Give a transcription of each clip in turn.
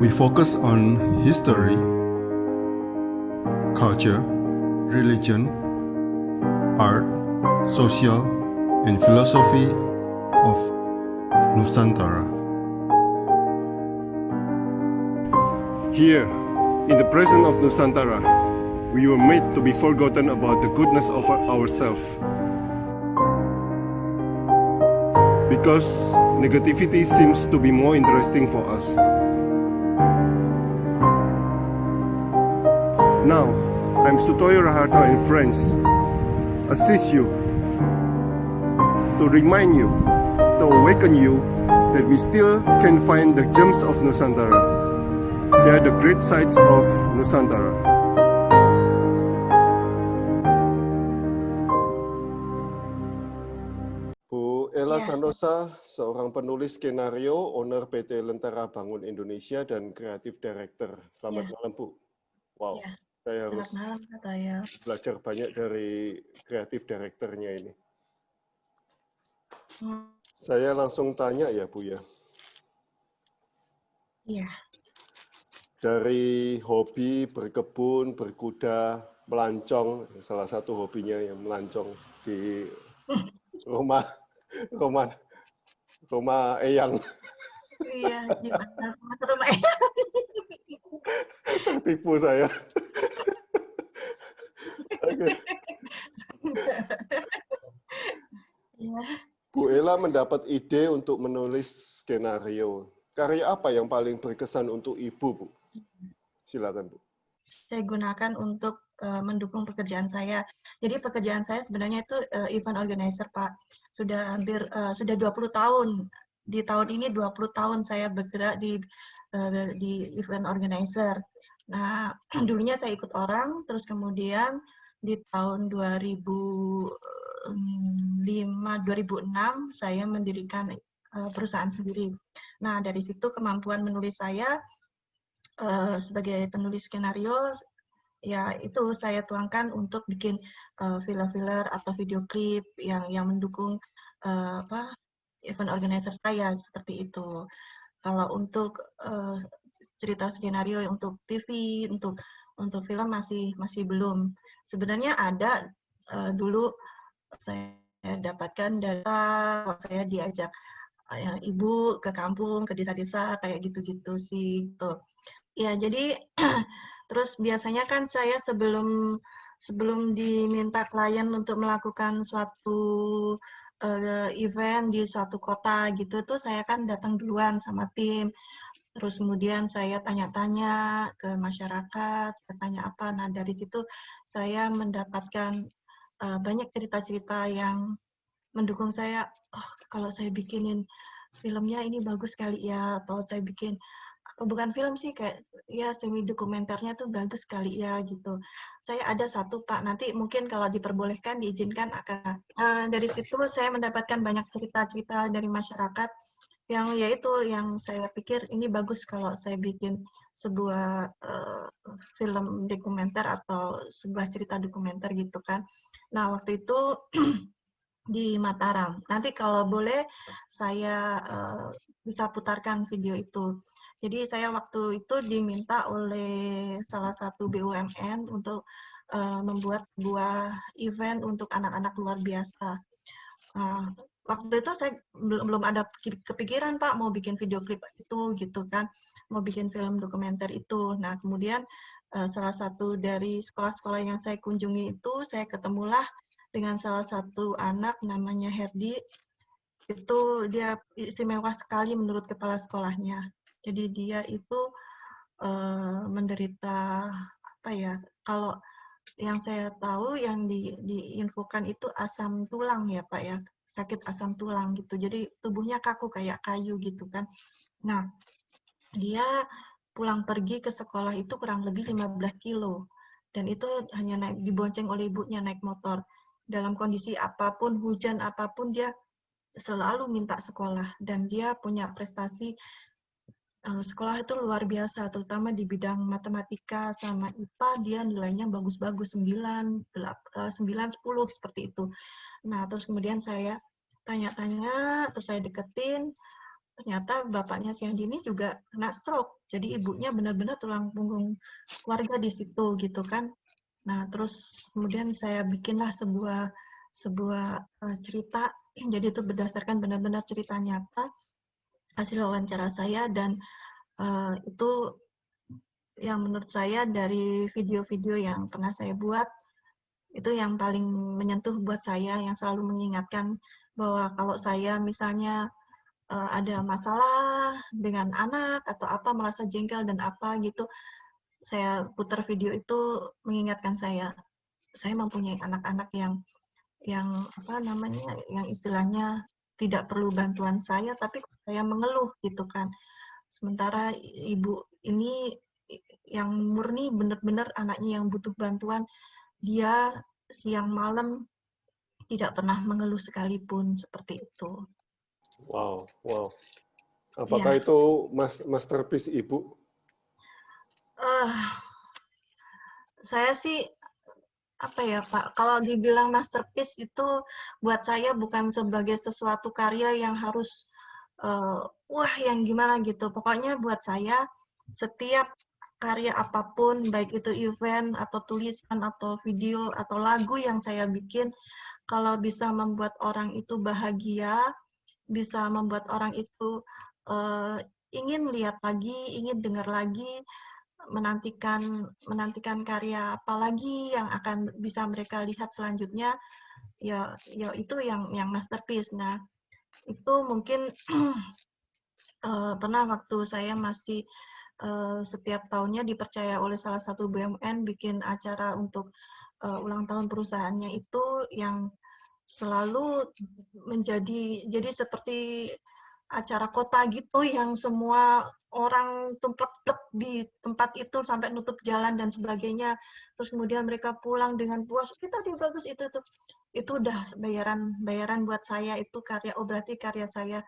We focus on history, culture, religion, art, social, and philosophy of Nusantara. Here, in the presence of Nusantara, we were made to be forgotten about the goodness of ourselves. Because negativity seems to be more interesting for us. Now, I'm Sutoyo Raharto and friends assist you to remind you, to awaken you that we still can find the gems of Nusantara. They are the great sights of Nusantara. Bu Ella Santosa, seorang penulis skenario, owner PT Lentera Bangun Indonesia dan kreatif director. Selamat malam, Bu. Wow, saya harus belajar banyak dari kreatif directornya ini. Saya langsung tanya ya, Bu ya. Iya. Dari hobi berkebun, berkuda, melancong, salah satu hobinya yang melancong di rumah Eyang. Iya, gimana mas rumah Eyang? Tertipu saya. Oke. Iya. Bu Ella mendapat ide untuk menulis skenario. Karya apa yang paling berkesan untuk Ibu, Bu? Silakan, Bu. Saya gunakan untuk mendukung pekerjaan saya. Jadi pekerjaan saya sebenarnya itu event organizer, Pak. Sudah 20 tahun. Di tahun ini 20 tahun saya bergerak di event organizer. Nah, dulunya saya ikut orang, terus kemudian di tahun 2006 saya mendirikan perusahaan sendiri. Nah, dari situ kemampuan menulis saya sebagai penulis skenario, ya itu saya tuangkan untuk bikin filler-filler atau video klip yang mendukung event organizer saya, seperti itu. Kalau untuk cerita skenario untuk TV, untuk film masih belum. Sebenarnya ada dulu saya dapatkan data, saya diajak ibu ke kampung, ke desa-desa, kayak gitu-gitu sih. Tuh. Ya, jadi terus biasanya kan saya sebelum diminta klien untuk melakukan suatu event di suatu kota gitu tuh saya kan datang duluan sama tim. Terus kemudian saya tanya-tanya ke masyarakat, saya tanya apa. Nah, dari situ saya mendapatkan banyak cerita-cerita yang mendukung saya. Oh, kalau saya bikinin filmnya ini bagus kali ya, atau saya bikin bukan film sih, kayak ya semi dokumenternya tuh bagus kali ya gitu. Saya ada satu, Pak, nanti mungkin kalau diperbolehkan diizinkan akan dari situ saya mendapatkan banyak cerita-cerita dari masyarakat yang yaitu yang saya pikir ini bagus kalau saya bikin sebuah film dokumenter atau sebuah cerita dokumenter gitu kan. Nah, waktu itu di Mataram. Nanti kalau boleh saya bisa putarkan video itu. Jadi saya waktu itu diminta oleh salah satu BUMN untuk membuat sebuah event untuk anak-anak luar biasa. Waktu itu saya belum ada kepikiran, Pak, mau bikin video klip itu gitu kan, mau bikin film dokumenter itu. Nah, kemudian salah satu dari sekolah-sekolah yang saya kunjungi itu, saya ketemulah dengan salah satu anak namanya Herdi. Itu dia istimewa sekali menurut kepala sekolahnya. Jadi dia itu menderita apa ya? Kalau yang saya tahu yang diinfokan itu asam tulang ya, Pak ya, sakit asam tulang gitu. Jadi tubuhnya kaku kayak kayu gitu kan. Nah, dia pulang pergi ke sekolah itu kurang lebih 15 kilo. Dan itu hanya dibonceng oleh ibunya naik motor. Dalam kondisi apapun, hujan apapun, dia selalu minta sekolah. Dan dia punya prestasi sekolah itu luar biasa, terutama di bidang matematika sama IPA, dia nilainya bagus-bagus, 9, 10, seperti itu. Nah, terus kemudian saya tanya-tanya, terus saya deketin, ternyata bapaknya si Andi ini juga kena stroke. Jadi ibunya benar-benar tulang punggung keluarga di situ gitu kan. Nah, terus kemudian saya bikinlah sebuah cerita. Jadi itu berdasarkan benar-benar cerita nyata hasil wawancara saya, dan itu yang menurut saya dari video-video yang pernah saya buat itu yang paling menyentuh buat saya, yang selalu mengingatkan bahwa kalau saya misalnya ada masalah dengan anak atau apa, merasa jengkel dan apa gitu, saya putar video itu mengingatkan saya mempunyai anak-anak yang apa namanya, yang istilahnya tidak perlu bantuan saya, tapi saya mengeluh gitu kan. Sementara ibu ini yang murni benar-benar anaknya yang butuh bantuan, dia siang malam tidak pernah mengeluh sekalipun, seperti itu. Wow, wow. Apakah Ya, itu masterpiece Ibu? saya sih apa ya Pak, kalau dibilang masterpiece itu buat saya bukan sebagai sesuatu karya yang harus wah yang gimana gitu. Pokoknya buat saya setiap karya apapun, baik itu event atau tulisan atau video atau lagu yang saya bikin, kalau bisa membuat orang itu bahagia, bisa membuat orang itu ingin lihat lagi, ingin dengar lagi, menantikan karya apa lagi yang akan bisa mereka lihat selanjutnya, ya itu yang masterpiece. Nah, itu mungkin pernah waktu saya masih setiap tahunnya dipercaya oleh salah satu BUMN bikin acara untuk ulang tahun perusahaannya, itu yang selalu jadi seperti acara kota gitu yang semua orang tumplek di tempat itu sampai nutup jalan dan sebagainya. Terus kemudian mereka pulang dengan puas, kita udah bagus itu tuh. Itu udah bayaran buat saya, itu karya, oh berarti karya saya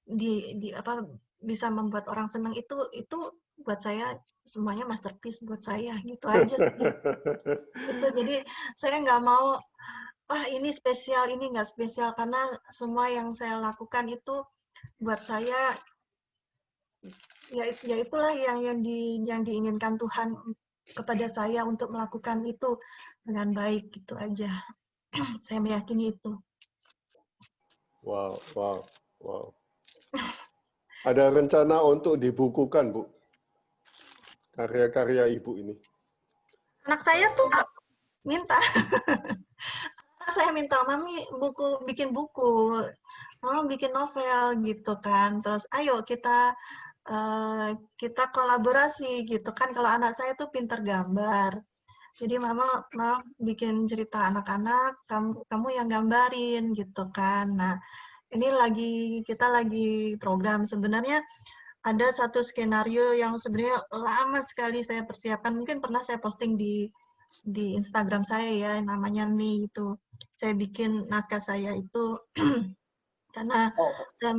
di apa bisa membuat orang senang, itu buat saya semuanya masterpiece buat saya, gitu aja sih. Itu jadi saya nggak mau wah ini spesial, ini nggak spesial, karena semua yang saya lakukan itu buat saya ya itulah yang diinginkan Tuhan kepada saya untuk melakukan itu dengan baik, gitu aja. Saya meyakini itu. Wow, wow, wow. Ada rencana untuk dibukukan, Bu, karya-karya Ibu ini? Anak saya tuh minta, saya minta mami bikin buku, mama bikin novel gitu kan, terus ayo kita kolaborasi gitu kan. Kalau anak saya tuh pinter gambar, jadi mama bikin cerita anak-anak, kamu yang gambarin gitu kan. Nah, ini kita lagi program, sebenarnya ada satu skenario yang sebenarnya lama sekali saya persiapkan, mungkin pernah saya posting di Instagram saya ya, namanya nih itu. Saya bikin naskah saya itu karena Oh, saya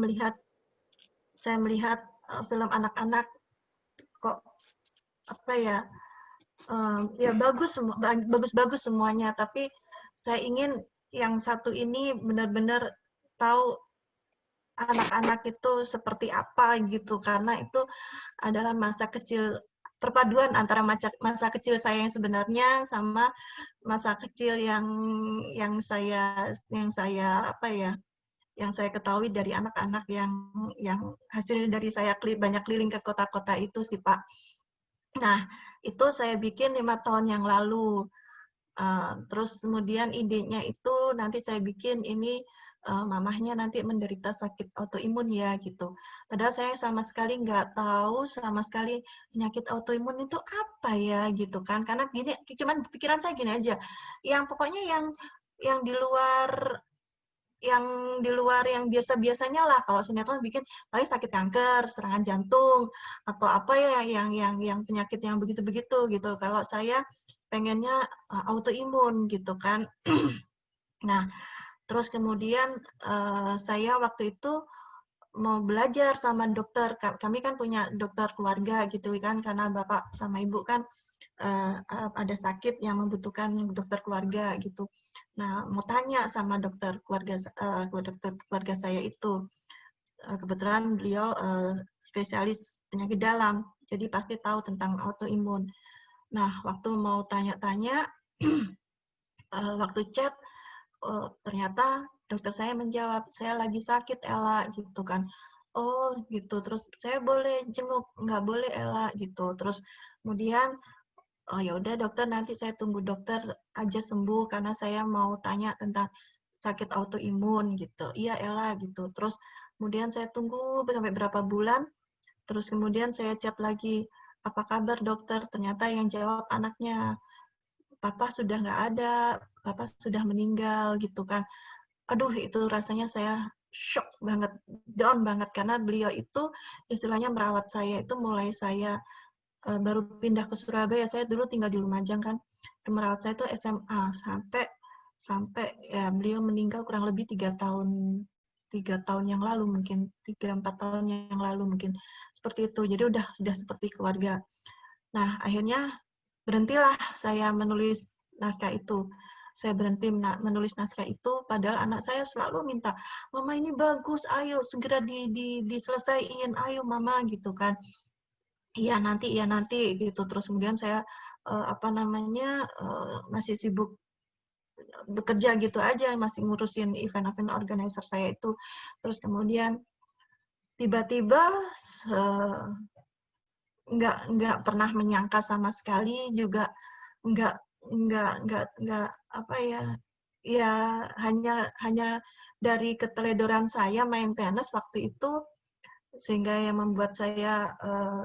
melihat film anak-anak kok apa ya, ya bagus-bagus semuanya, tapi saya ingin yang satu ini benar-benar tahu anak-anak itu seperti apa gitu, karena itu adalah masa kecil, perpaduan antara masa kecil saya yang sebenarnya sama masa kecil yang saya apa ya, yang saya ketahui dari anak-anak yang hasil dari saya banyak keliling ke kota-kota itu sih Pak. Nah, itu saya bikin 5 tahun yang lalu. Terus kemudian idenya itu nanti saya bikin ini mamahnya nanti menderita sakit autoimun ya gitu. Padahal saya sama sekali nggak tahu sama sekali penyakit autoimun itu apa ya gitu kan. Karena gini, cuman pikiran saya gini aja. Yang pokoknya yang di luar yang biasa-biasanya lah, kalau sinetron bikin paling sakit kanker, serangan jantung, atau apa ya yang penyakit yang begitu-begitu gitu. Kalau saya pengennya autoimun gitu kan. Nah, terus kemudian saya waktu itu mau belajar sama dokter. Kami kan punya dokter keluarga gitu kan, karena bapak sama ibu kan ada sakit yang membutuhkan dokter keluarga gitu. Nah, mau tanya sama dokter keluarga saya itu, kebetulan beliau spesialis penyakit dalam, jadi pasti tahu tentang autoimun. Nah, waktu mau tanya-tanya, waktu chat, ternyata dokter saya menjawab, "Saya lagi sakit, Ella," gitu kan. "Oh, gitu. Terus saya boleh jenguk?" "Nggak boleh, Ella," gitu. Terus kemudian, "Oh, ya udah dokter, nanti saya tunggu dokter aja sembuh karena saya mau tanya tentang sakit autoimun," gitu. "Iya, Ella," gitu. Terus kemudian saya tunggu sampai berapa bulan, terus kemudian saya chat lagi, "Apa kabar, dokter?" Ternyata yang jawab anaknya, "Papa sudah nggak ada, papa sudah meninggal," gitu kan. Aduh, itu rasanya saya shock banget, down banget, karena beliau itu istilahnya merawat saya itu mulai saya baru pindah ke Surabaya. Saya dulu tinggal di Lumajang kan, merawat saya itu SMA sampai sampai ya beliau meninggal kurang lebih 3 tahun yang lalu, mungkin 3-4 tahun yang lalu mungkin seperti itu. Jadi udah seperti keluarga. Nah, akhirnya berhentilah saya menulis naskah itu. Saya berhenti menulis naskah itu, padahal anak saya selalu minta, "Mama, ini bagus, ayo segera diselesaiin, ayo Mama," gitu kan. Iya nanti," gitu. Terus kemudian saya, masih sibuk bekerja gitu aja, masih ngurusin event-event organizer saya itu. Terus kemudian tiba-tiba nggak pernah menyangka sama sekali juga nggak nggak apa ya, ya hanya dari keteledoran saya main tenis waktu itu, sehingga yang membuat saya,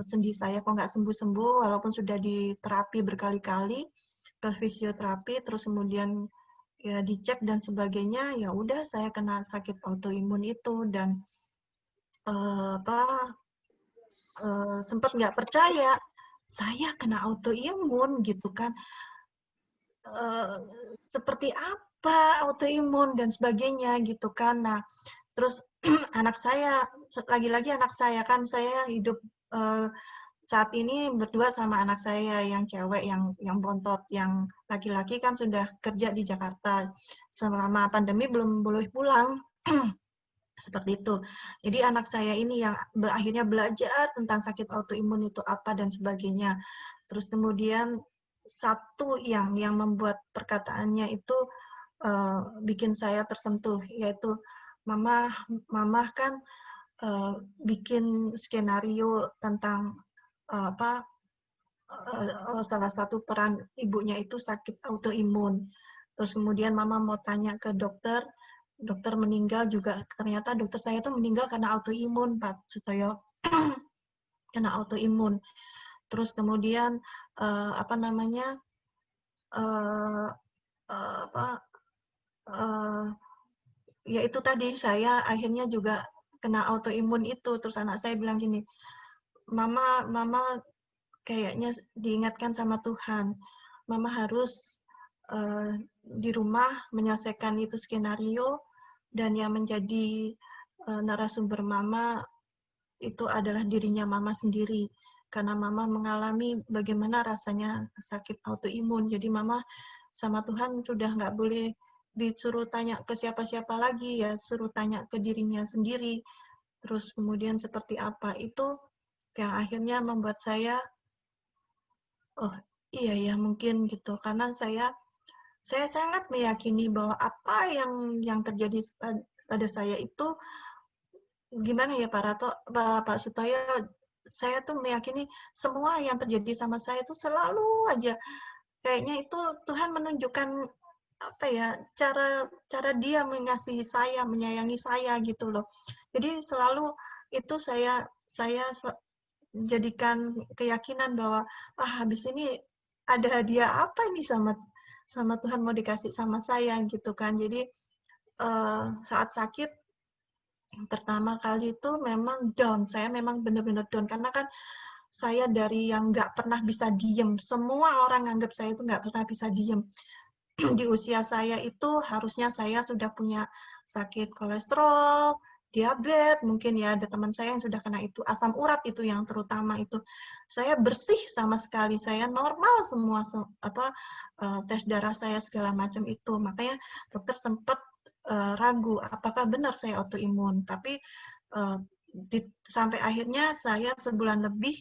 sendi saya kok nggak sembuh-sembuh walaupun sudah diterapi berkali-kali, ke fisioterapi, terus kemudian ya dicek dan sebagainya, ya udah saya kena sakit autoimun itu dan, apa, sempat nggak percaya, saya kena autoimun gitu kan. Seperti apa autoimun dan sebagainya gitu kan. Nah, terus anak saya, lagi-lagi anak saya kan, saya hidup saat ini berdua sama anak saya yang cewek, yang bontot, yang laki-laki kan sudah kerja di Jakarta. Selama pandemi belum boleh pulang. Seperti itu. Jadi anak saya ini yang akhirnya belajar tentang sakit autoimun itu apa dan sebagainya. Terus kemudian satu yang membuat perkataannya itu bikin saya tersentuh, yaitu mama kan bikin skenario tentang salah satu peran ibunya itu sakit autoimun. Terus kemudian mama mau tanya ke dokter, dokter meninggal juga, ternyata dokter saya itu meninggal karena autoimun, Pak Sutoyo. Kena autoimun. Terus kemudian apa namanya, apa, ya itu tadi, saya akhirnya juga kena autoimun itu. Terus anak saya bilang gini, mama kayaknya diingatkan sama Tuhan, mama harus di rumah menyelesaikan itu skenario, dan yang menjadi narasumber mama itu adalah dirinya mama sendiri, karena mama mengalami bagaimana rasanya sakit autoimun. Jadi mama sama Tuhan sudah nggak boleh disuruh tanya ke siapa-siapa lagi, ya suruh tanya ke dirinya sendiri. Terus kemudian seperti apa itu yang akhirnya membuat saya, oh iya ya mungkin gitu, karena saya sangat meyakini bahwa apa yang terjadi pada saya itu, gimana ya Pak Rato, Pak Sutoyo, saya tuh meyakini semua yang terjadi sama saya itu selalu aja kayaknya itu Tuhan menunjukkan apa ya, cara Dia mengasihi saya, menyayangi saya gitu loh. Jadi selalu itu saya jadikan keyakinan bahwa habis ini ada hadiah apa ini sama Tuhan mau dikasih sama saya gitu kan. Jadi saat sakit pertama kali itu memang down, saya memang benar-benar down karena kan saya dari yang nggak pernah bisa diem, semua orang anggap saya itu nggak pernah bisa diem. Di usia saya itu harusnya saya sudah punya sakit kolesterol, diabetes, mungkin ya ada teman saya yang sudah kena itu, asam urat itu yang terutama itu. Saya bersih sama sekali, saya normal semua, tes darah saya segala macam itu. Makanya dokter sempat ragu apakah benar saya autoimun. Tapi sampai akhirnya saya sebulan lebih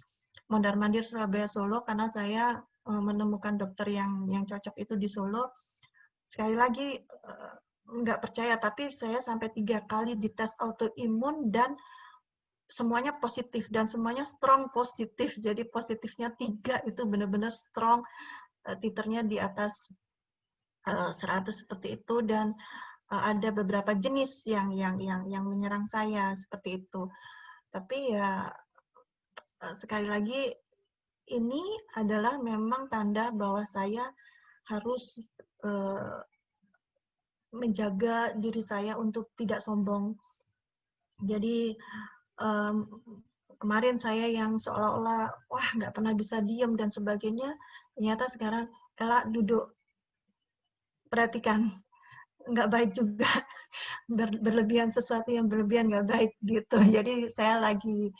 mondar-mandir Surabaya Solo karena saya menemukan dokter yang cocok itu di Solo. Sekali lagi nggak percaya, tapi saya sampai 3 kali dites autoimun dan semuanya positif dan semuanya strong positif. Jadi positifnya 3 itu benar-benar strong, titernya di atas 100 seperti itu, dan ada beberapa jenis yang menyerang saya seperti itu. Tapi ya sekali lagi ini adalah memang tanda bahwa saya harus menjaga diri saya untuk tidak sombong. Jadi kemarin saya yang seolah-olah wah nggak pernah bisa diem dan sebagainya, ternyata sekarang Ella duduk, perhatikan, nggak baik juga. Berlebihan, sesuatu yang berlebihan nggak baik gitu. Jadi saya lagi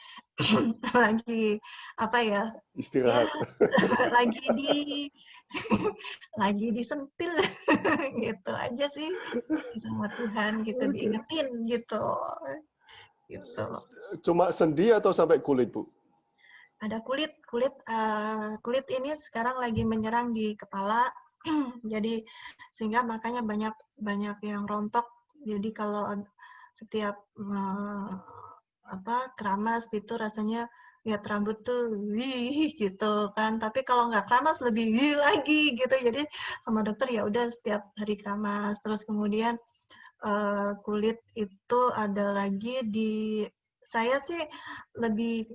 lagi apa ya Istirahat. lagi lagi disentil gitu aja sih sama Tuhan gitu, Oke. diingetin gitu gitu. Cuma sendi atau sampai kulit, Bu? Ada kulit ini sekarang lagi menyerang di kepala. Jadi sehingga makanya banyak yang rontok. Jadi kalau setiap keramas itu rasanya lihat rambut tuh wih gitu kan, tapi kalau nggak keramas lebih wih lagi gitu. Jadi sama dokter ya udah setiap hari keramas. Terus kemudian kulit itu ada lagi di saya sih lebih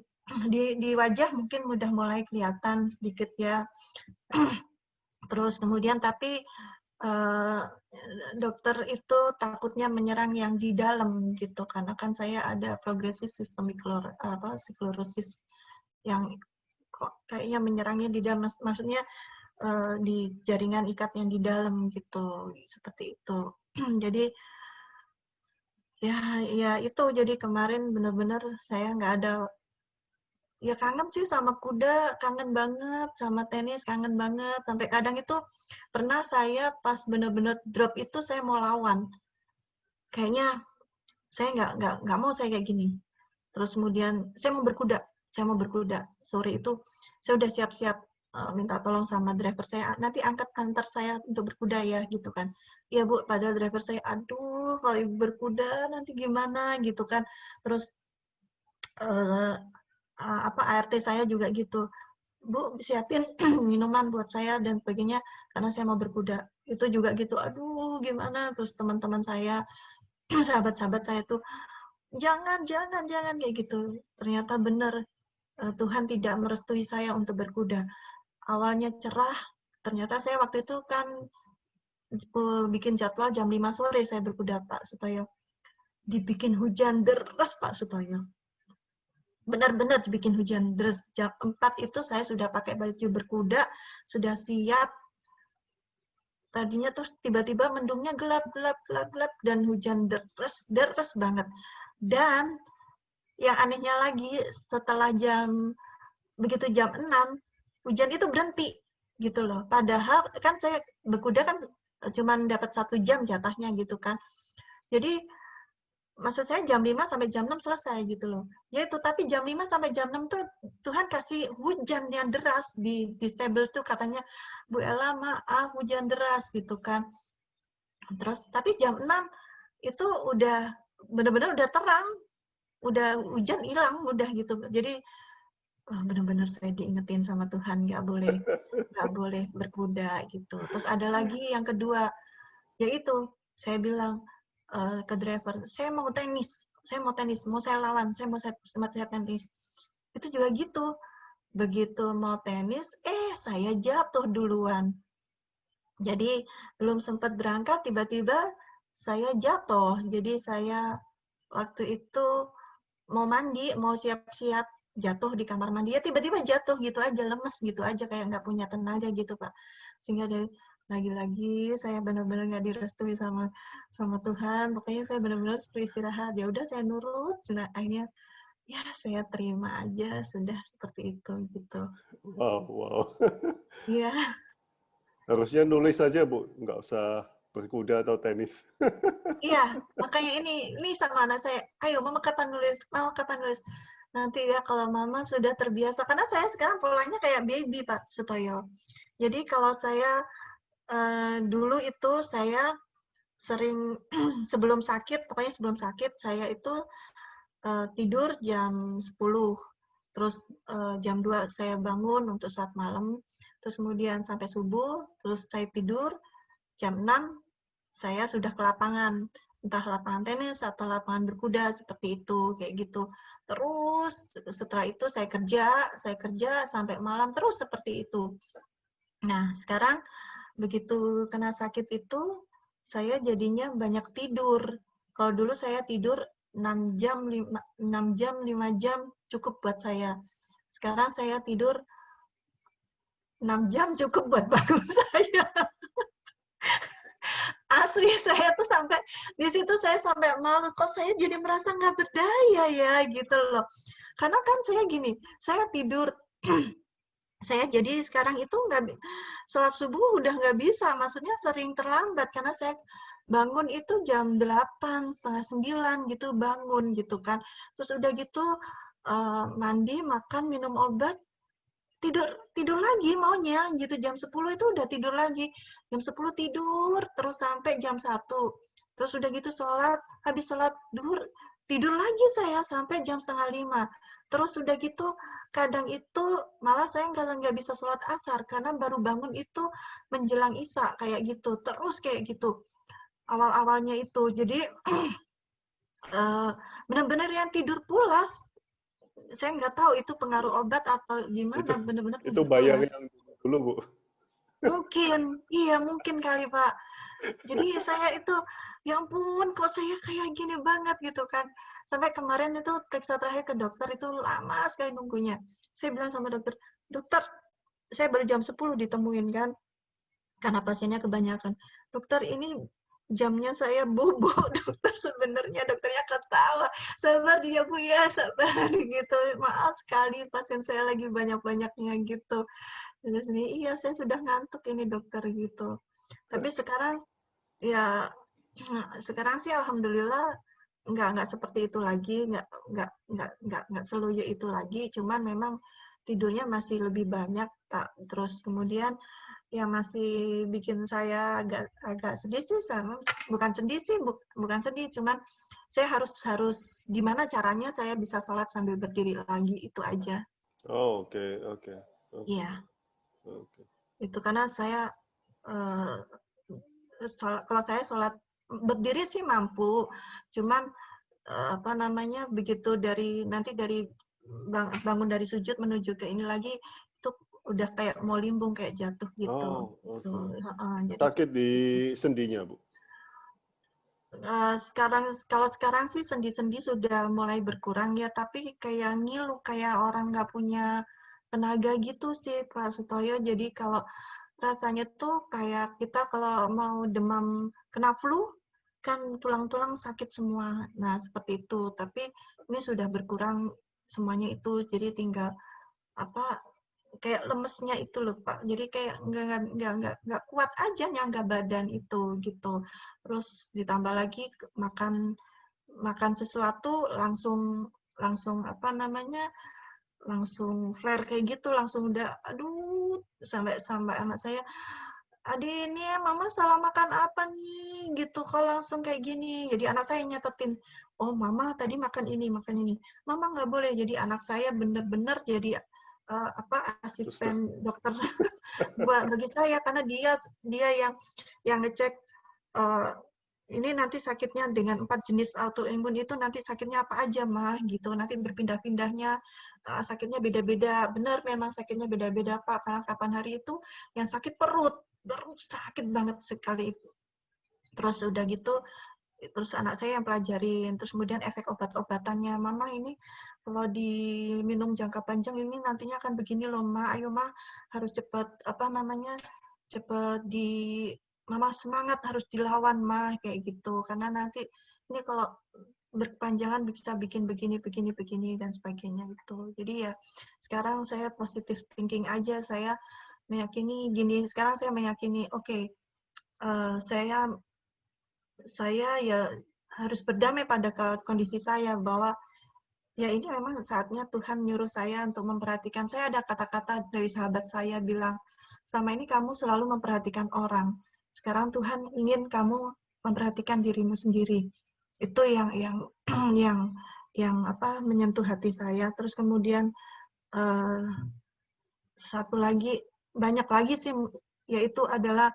di wajah mungkin udah mulai kelihatan sedikit ya. Terus kemudian tapi dokter itu takutnya menyerang yang di dalam gitu, karena kan saya ada progresif sistemik sklerosis yang kok kayaknya menyerangnya di dalam, maksudnya di jaringan ikat yang di dalam gitu, seperti itu. Jadi ya itu, jadi kemarin benar-benar saya nggak ada, ya kangen sih sama kuda, kangen banget, sama tenis kangen banget, sampai kadang itu pernah saya pas benar-benar drop itu saya mau lawan, kayaknya saya nggak mau saya kayak gini. Terus kemudian saya mau berkuda sore itu, saya udah siap-siap minta tolong sama driver saya, nanti antar saya untuk berkuda ya gitu kan. Iya Bu, padahal driver saya, aduh kalau ibu berkuda nanti gimana gitu kan. Terus ART saya juga gitu, Bu siapin minuman buat saya dan sebagainya karena saya mau berkuda. Itu juga gitu, aduh gimana. Terus teman-teman saya, sahabat-sahabat saya tuh, jangan kayak gitu. Ternyata benar, Tuhan tidak merestui saya untuk berkuda. Awalnya cerah, ternyata saya waktu itu kan bikin jadwal jam 5 sore saya berkuda Pak Sutoyo. Dibikin hujan deras Pak Sutoyo. Benar-benar dibikin hujan deras. Jam 4 itu saya sudah pakai baju berkuda, sudah siap. Tadinya terus tiba-tiba mendungnya gelap dan hujan deras banget. Dan yang anehnya lagi, setelah begitu jam 6, hujan itu berhenti gitu loh. Padahal kan saya berkuda kan cuma dapat 1 jam jatahnya gitu kan. Jadi maksud saya jam 5 sampai jam 6 selesai gitu loh. Ya itu, tapi jam 5 sampai jam 6 tuh Tuhan kasih hujan yang deras di stable tuh, katanya Bu Ella maaf hujan deras gitu kan. Terus tapi jam 6 itu udah benar-benar udah terang, udah hujan hilang udah gitu. Jadi benar-benar saya diingetin sama Tuhan, nggak boleh berkuda gitu. Terus ada lagi yang kedua, yaitu saya bilang ke driver, saya mau tenis, mau saya lawan, saya mau tenis. Itu juga gitu. Begitu mau tenis, saya jatuh duluan. Jadi belum sempat berangkat, tiba-tiba saya jatuh. Jadi saya waktu itu mau mandi, mau siap-siap, jatuh di kamar mandi. Ya tiba-tiba jatuh gitu aja, lemes gitu aja, kayak nggak punya tenaga gitu Pak. Sehingga lagi-lagi saya benar-benar nggak direstui sama Tuhan. Pokoknya saya benar-benar beristirahat. Ya udah saya nurut. Nah, akhirnya ya saya terima aja, sudah seperti itu gitu. Wow. Iya. Harusnya nulis saja, Bu. Nggak usah berkuda atau tenis. Iya, makanya ini sama anak saya, ayo mama kapan nulis, mama kapan nulis. Nanti ya kalau mama sudah terbiasa, karena saya sekarang polanya kayak baby Pak Sutoyo. Jadi kalau saya dulu itu saya sering sebelum sakit, pokoknya sebelum sakit saya itu tidur jam 10, terus jam 2 saya bangun untuk saat malam, terus kemudian sampai subuh, terus saya tidur, jam 6 saya sudah ke lapangan, entah lapangan tenis atau lapangan berkuda seperti itu, kayak gitu. Terus setelah itu saya kerja sampai malam terus seperti itu. Nah, sekarang begitu kena sakit itu, saya jadinya banyak tidur. Kalau dulu saya tidur 6 jam, 6 jam, 5 jam cukup buat saya. Sekarang saya tidur 6 jam cukup buat bangun saya. Asli saya tuh sampai di situ saya sampai malu, kok saya jadi merasa nggak berdaya ya gitu loh. Karena kan saya gini, saya tidur saya jadi sekarang itu nggak sholat subuh udah nggak bisa, maksudnya sering terlambat karena saya bangun itu jam 8, setengah 9 gitu bangun gitu kan. Terus udah gitu mandi, makan, minum obat, tidur lagi maunya gitu jam 10 itu udah tidur lagi. Jam 10 tidur terus sampai jam 1. Terus udah gitu sholat, habis sholat duhur tidur lagi saya sampai jam setengah 5. Terus udah gitu kadang itu malah saya nggak bisa sholat asar karena baru bangun itu menjelang isya kayak gitu. Terus kayak gitu awal-awalnya itu. Jadi benar-benar yang tidur pulas. Saya nggak tahu itu pengaruh obat atau Itu gimana, benar-benar itu tidur bayang pulas. yang dulu, Bu. Mungkin, iya mungkin kali Pak. Jadi saya itu, ya ampun kok saya kayak gini banget gitu kan. Sampai kemarin itu periksa terakhir ke dokter itu lama sekali nunggunya. Saya bilang sama dokter, dokter, saya baru jam 10 ditemuin kan, karena pasiennya kebanyakan. Dokter ini jamnya saya bobo, dokter sebenarnya dokternya ketawa. Sabar dia Bu ya, sabar gitu. Maaf sekali pasien saya lagi banyak-banyaknya gitu. Terus ini, iya saya sudah ngantuk ini dokter gitu. Tapi sekarang ya sekarang sih alhamdulillah nggak seperti itu lagi, nggak seloyo itu lagi, cuman memang tidurnya masih lebih banyak Pak. Terus kemudian yang masih bikin saya agak sedih sih, bukan sedih sih, bukan sedih, cuman saya harus gimana caranya saya bisa sholat sambil berdiri lagi itu aja. Oh, oke, oke, oke, Iya. oke. Itu karena saya kalau saya sholat berdiri sih mampu, cuman apa namanya begitu dari bangun dari sujud menuju ke ini lagi itu udah kayak mau limbung kayak jatuh gitu. Oh, Gitu. oke. Jadi Sakit di sendinya, Bu? kalau sekarang sih sendi-sendi sudah mulai berkurang ya, tapi kayak ngilu kayak orang nggak punya tenaga gitu sih Pak Sutoyo. Jadi kalau rasanya tuh kayak kita kalau mau demam kena flu, kan tulang-tulang sakit semua. Nah, seperti itu. Tapi ini sudah berkurang semuanya itu, jadi tinggal apa kayak lemesnya itu loh Pak. Jadi kayak nggak kuat aja nyangga badan itu gitu. Terus ditambah lagi makan makan sesuatu langsung langsung apa namanya langsung flare kayak gitu, langsung udah aduh sampai sampai anak saya, "Ade ini mama salah makan apa nih?" gitu kok langsung kayak gini. Jadi anak saya nyatetin, "Oh mama tadi makan ini, makan ini." Mama nggak boleh. Jadi anak saya bener-bener jadi Suster. asisten dokter bagi saya karena dia dia yang ngecek eh, ini nanti sakitnya dengan 4 jenis autoimun itu nanti sakitnya apa aja mah gitu. Nanti berpindah-pindahnya sakitnya beda-beda. Benar memang sakitnya beda-beda Pak. Karena kapan hari itu yang sakit perut sakit banget sekali. Terus udah gitu terus anak saya yang pelajarin, terus kemudian efek obat-obatannya, "Mama ini kalau diminum jangka panjang ini nantinya akan begini loh, Ma. Ayo, Ma, harus cepat apa namanya? Cepat Mama semangat harus dilawan, Ma." Kayak gitu. Karena nanti ini kalau berkepanjangan bisa bikin begini, begini, begini dan sebagainya itu. Jadi ya sekarang saya positive thinking aja, saya meyakini gini, sekarang saya meyakini, oke, saya ya harus berdamai pada kondisi saya bahwa ya ini memang saatnya Tuhan nyuruh saya untuk memperhatikan. Saya ada kata-kata dari sahabat saya bilang, selama ini kamu selalu memperhatikan orang. Sekarang Tuhan ingin kamu memperhatikan dirimu sendiri. Itu yang yang apa menyentuh hati saya. Terus kemudian satu lagi, banyak lagi sih, yaitu adalah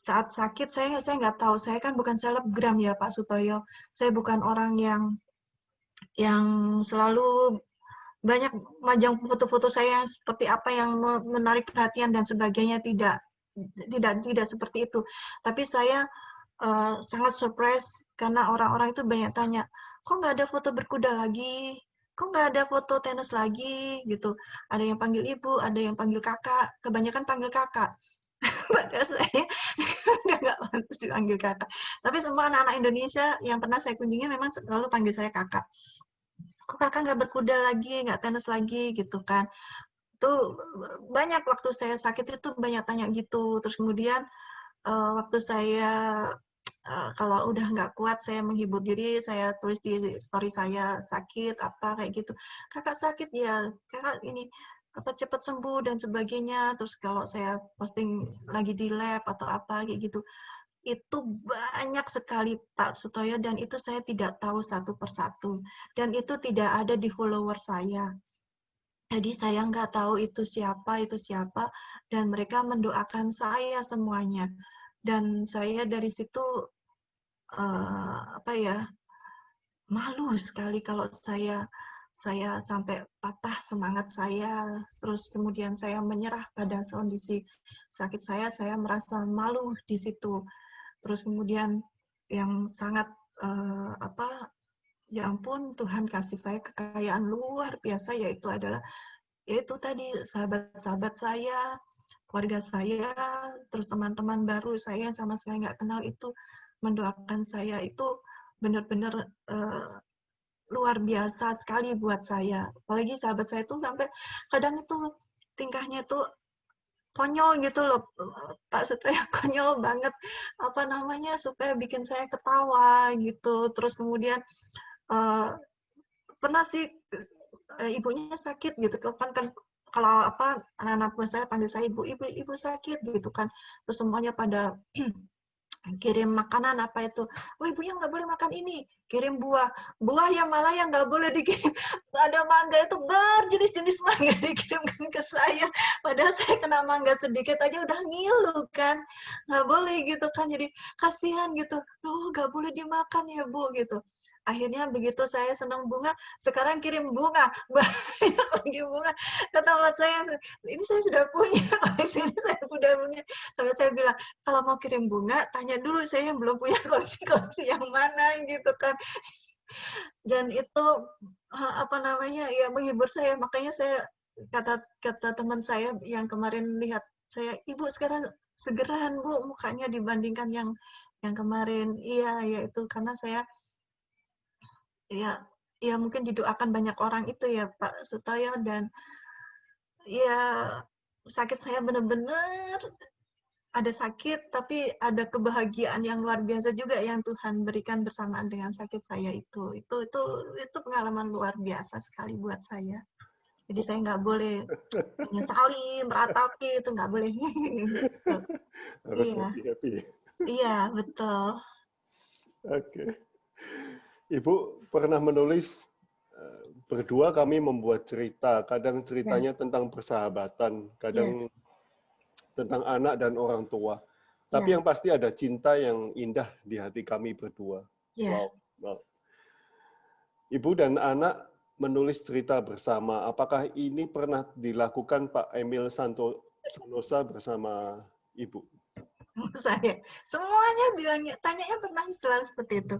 saat sakit saya nggak tahu. Saya kan bukan selebgram ya Pak Sutoyo. Saya bukan orang yang selalu banyak majang foto-foto saya seperti apa yang menarik perhatian dan sebagainya, tidak seperti itu. Tapi saya sangat surprise karena orang-orang itu banyak tanya, kok nggak ada foto berkuda lagi, kok nggak ada foto tenis lagi gitu. Ada yang panggil ibu, ada yang panggil kakak, kebanyakan panggil kakak. Padahal saya udah nggak pantas dipanggil kakak. Tapi semua anak-anak Indonesia yang pernah saya kunjungi memang selalu panggil saya kakak. Kok kakak nggak berkuda lagi, nggak tenis lagi gitu kan. Tuh banyak waktu saya sakit itu banyak tanya gitu. Terus kemudian waktu saya kalau udah nggak kuat saya menghibur diri, saya tulis di story saya sakit apa kayak gitu. Kakak sakit ya, kakak ini apa cepat sembuh dan sebagainya. Terus kalau saya posting lagi di lab atau apa kayak gitu, itu banyak sekali Pak Sutoyo, dan itu saya tidak tahu satu persatu, dan itu tidak ada di follower saya. Jadi saya nggak tahu itu siapa, dan mereka mendoakan saya semuanya. Dan saya dari situ apa ya, malu sekali kalau saya sampai patah semangat saya, terus kemudian saya menyerah pada kondisi sakit saya merasa malu di situ. Terus kemudian yang sangat apa, ya ampun, Tuhan kasih saya kekayaan luar biasa, yaitu tadi sahabat-sahabat saya, keluarga saya, terus teman-teman baru saya yang sama sekali nggak kenal itu mendoakan saya. Itu benar-benar luar biasa sekali buat saya. Apalagi sahabat saya tuh sampai kadang itu tingkahnya tuh konyol gitu loh, Pak Sutoyo, konyol banget, apa namanya, supaya bikin saya ketawa gitu. Terus kemudian pernah sih ibunya sakit gitu kan kalau apa anak-anak saya panggil saya ibu sakit gitu kan, terus semuanya pada kirim makanan apa itu, oh ibunya nggak boleh makan ini, kirim buah yang malah yang nggak boleh dikirim, ada mangga itu berjenis-jenis mangga dikirimkan ke saya, padahal saya kena mangga sedikit aja udah ngilu kan, nggak boleh gitu kan, jadi kasihan gitu, oh nggak boleh dimakan ya Bu gitu. Akhirnya begitu saya senang bunga, sekarang kirim bunga, banyak lagi bunga, kata teman saya, ini saya sudah punya, koleksi ini saya udah punya, sampai saya bilang, kalau mau kirim bunga, tanya dulu, saya yang belum punya koleksi-koleksi yang mana gitu kan. Dan itu apa namanya, ya menghibur saya, makanya saya kata teman saya yang kemarin lihat saya, ibu sekarang segeran Bu mukanya dibandingkan yang kemarin. Iya, ya itu karena saya ya mungkin didoakan banyak orang itu ya Pak Sutoyo, dan ya sakit saya benar-benar ada sakit, tapi ada kebahagiaan yang luar biasa juga yang Tuhan berikan bersamaan dengan sakit saya itu. Itu pengalaman luar biasa sekali buat saya. Jadi saya nggak boleh menyesali, meratapi, itu nggak boleh. Gitu. Harus Iya, happy-happy. iya betul. Oke. Ibu pernah menulis, berdua kami membuat cerita, kadang ceritanya tentang persahabatan, Iya, kadang tentang anak dan orang tua. Tapi iya, yang pasti ada cinta yang indah di hati kami berdua. iya. Wow. Wow. Ibu dan anak menulis cerita bersama. Apakah ini pernah dilakukan Pak Emil Sanosa bersama Ibu? Saya semuanya bilangnya, tanyanya pernah selalu seperti itu.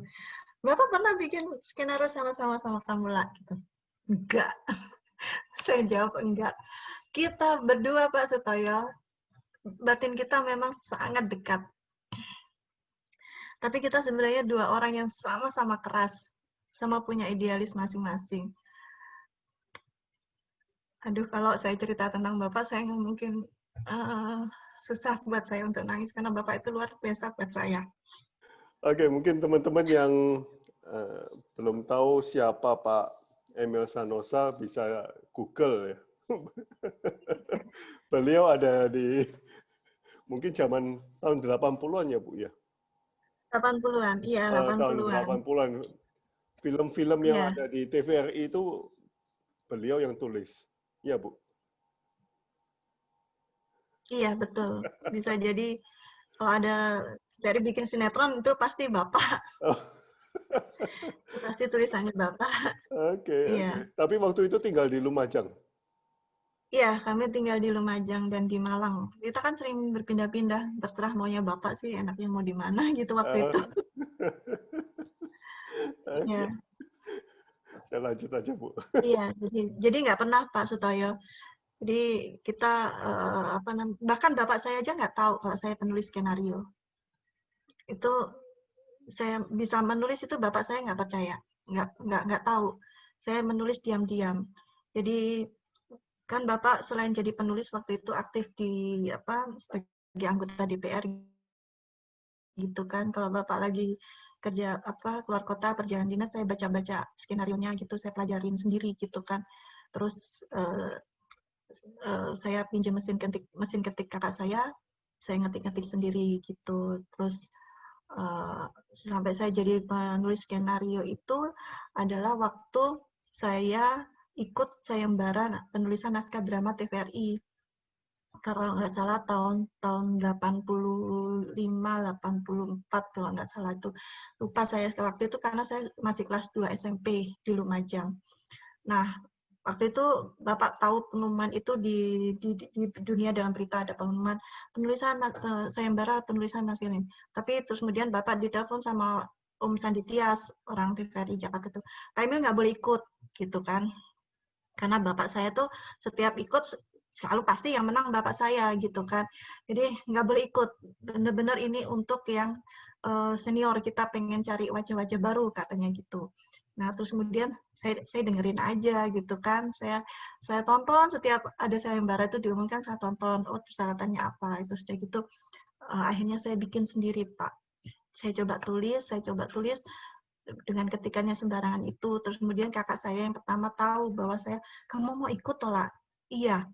Bapak pernah bikin skenario sama-sama sama Pramula gitu? Enggak. Saya jawab enggak. Kita berdua Pak Sutoyo, batin kita memang sangat dekat. Tapi kita sebenarnya dua orang yang sama-sama keras, sama punya idealis masing-masing. Aduh, kalau saya cerita tentang Bapak, saya nggak mungkin susah buat saya untuk nangis karena Bapak itu luar biasa buat saya. Oke, mungkin teman-teman yang belum tahu siapa Pak Emil Sanosa bisa Google ya. Beliau ada di mungkin zaman tahun 80-an ya, Bu ya. 80-an, iya Tahun 80-an. 80-an. Film-film yang Iya, ada di TVRI itu beliau yang tulis. Iya, Bu. iya betul. Bisa jadi kalau ada dari bikin sinetron itu pasti Bapak, Oh, itu pasti tulisannya Bapak. oke, oke. Iya. Tapi waktu itu tinggal di Lumajang. Iya, kami tinggal di Lumajang dan di Malang. Kita kan sering berpindah-pindah, terserah maunya Bapak sih, enaknya mau di mana gitu waktu Eh, itu. Oke, Iya, saya lanjut aja, Bu. iya. Jadi nggak pernah Pak Sutoyo. Jadi kita bahkan Bapak saya aja nggak tahu kalau saya penulis skenario. Itu saya bisa menulis itu Bapak saya nggak percaya, nggak tahu. Saya menulis diam-diam. Jadi kan Bapak selain jadi penulis waktu itu aktif di sebagai anggota DPR gitu kan. Kalau Bapak lagi kerja keluar kota perjalanan dinas, saya baca-baca skenarionya gitu, saya pelajarin sendiri gitu kan. Terus saya pinjam mesin ketik kakak saya ngetik-ngetik sendiri gitu. Terus sampai saya jadi penulis skenario itu adalah waktu saya ikut sayembara penulisan naskah drama TVRI. Kalau nggak salah tahun 85, 84 kalau nggak salah itu. Lupa saya waktu itu karena saya masih kelas 2 SMP di Lumajang. Nah, waktu itu Bapak tahu pengumuman itu di dunia dalam berita ada pengumuman penulisan sayembara penulisan naskah ini. Tapi terus kemudian Bapak ditelepon sama Om Sandi Tias, orang TVRI Jakarta itu. Pak Emil nggak boleh ikut, gitu kan. Karena Bapak saya tuh setiap ikut selalu pasti yang menang Bapak saya gitu kan. Jadi nggak boleh ikut. Bener-bener ini untuk yang senior, kita pengen cari wajah-wajah baru katanya gitu. Nah terus kemudian saya dengerin aja gitu kan. Saya tonton setiap ada sayembara itu diumumkan, saya tonton. Oh persyaratannya apa itu sudah gitu. Akhirnya saya bikin sendiri Pak. Saya coba tulis dengan ketikannya sembarangan itu. Terus kemudian kakak saya yang pertama tahu bahwa kamu mau ikut tolak? Iya.